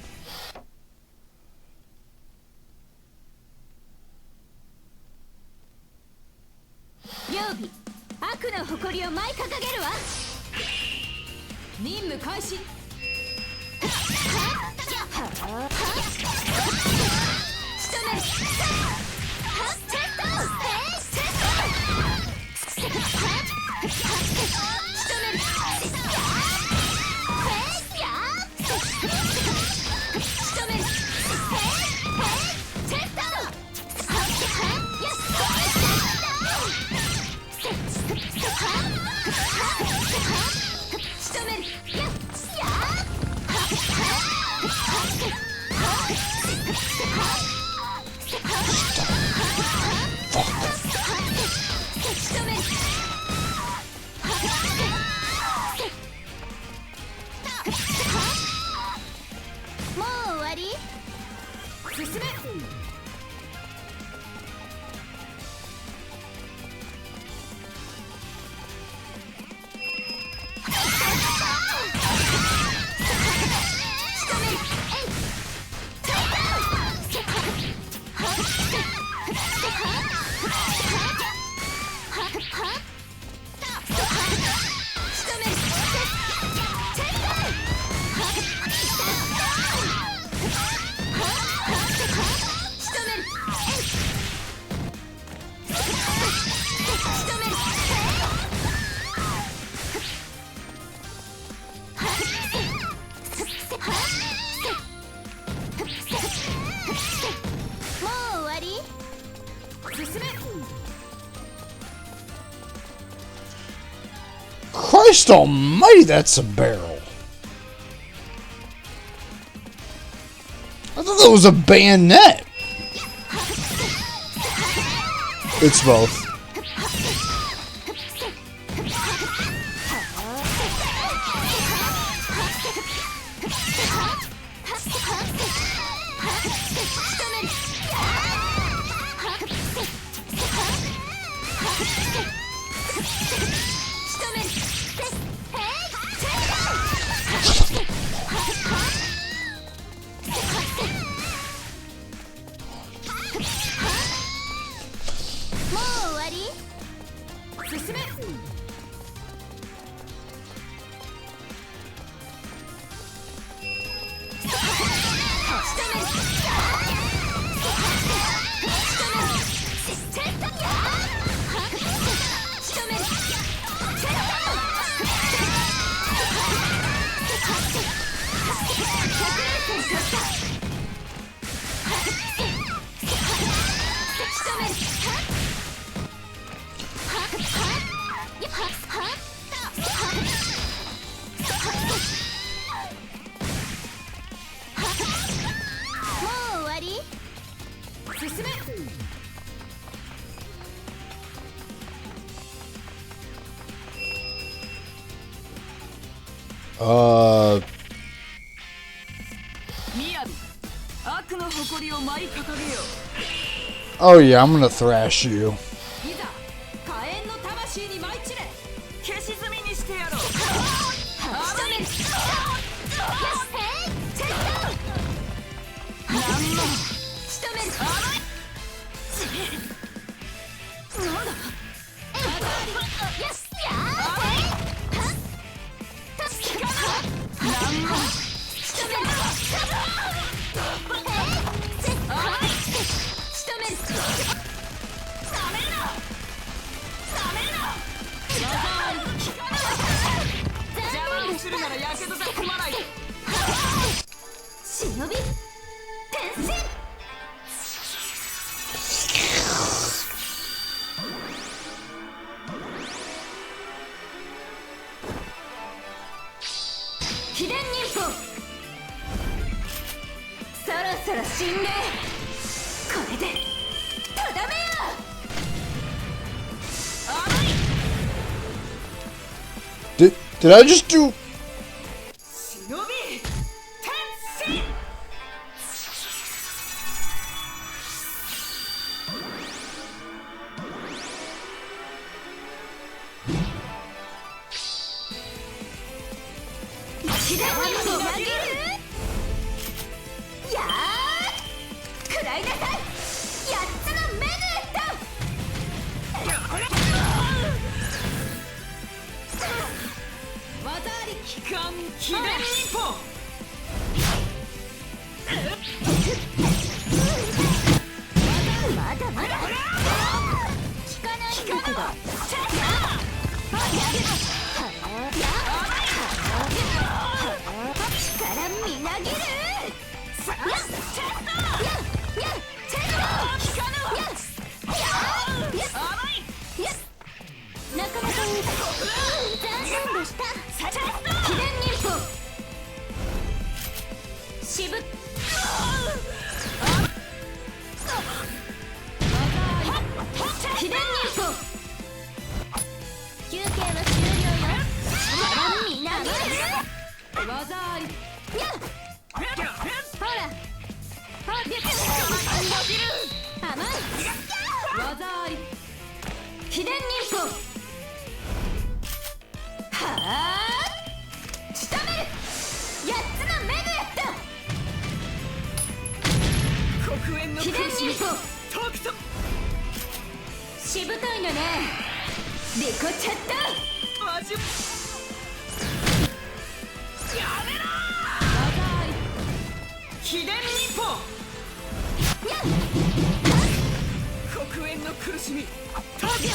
曜日、悪の誇りを舞い掲げるわ。任務開始。もう終わり？進め。Christ almighty, that's a barrel. I thought that was a bayonet. It's both. Oh yeah, I'm gonna thrash you. Did I just do? しぶといのね。リコチャット。マジ。やめろー。秘伝日報。黒煙の苦しみ。ほら、じっ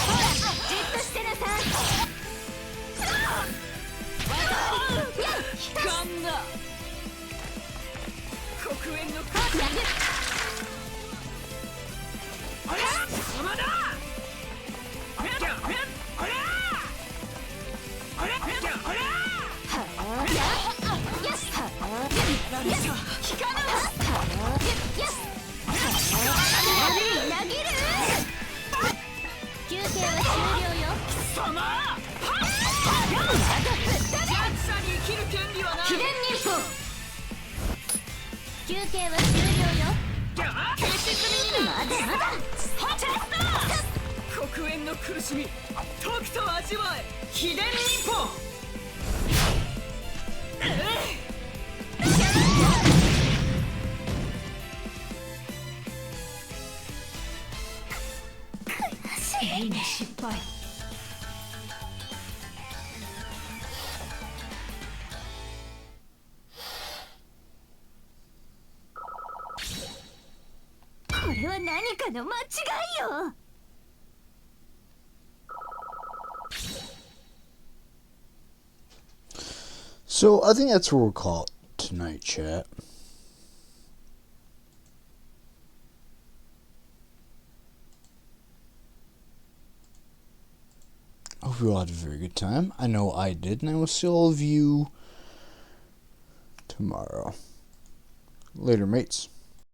としてなさい。悲観だ。黒煙の苦しみ。あれ、邪魔だ。休憩は終了よ。まだまだ。黒煙の苦しみ、とくと味わえ。秘伝日報。失敗。これは何かの間違いよ。So I think that's what we'll call it tonight, chat. I hope you all had a very good time. I know I did, and I will see all of you tomorrow. Later, mates.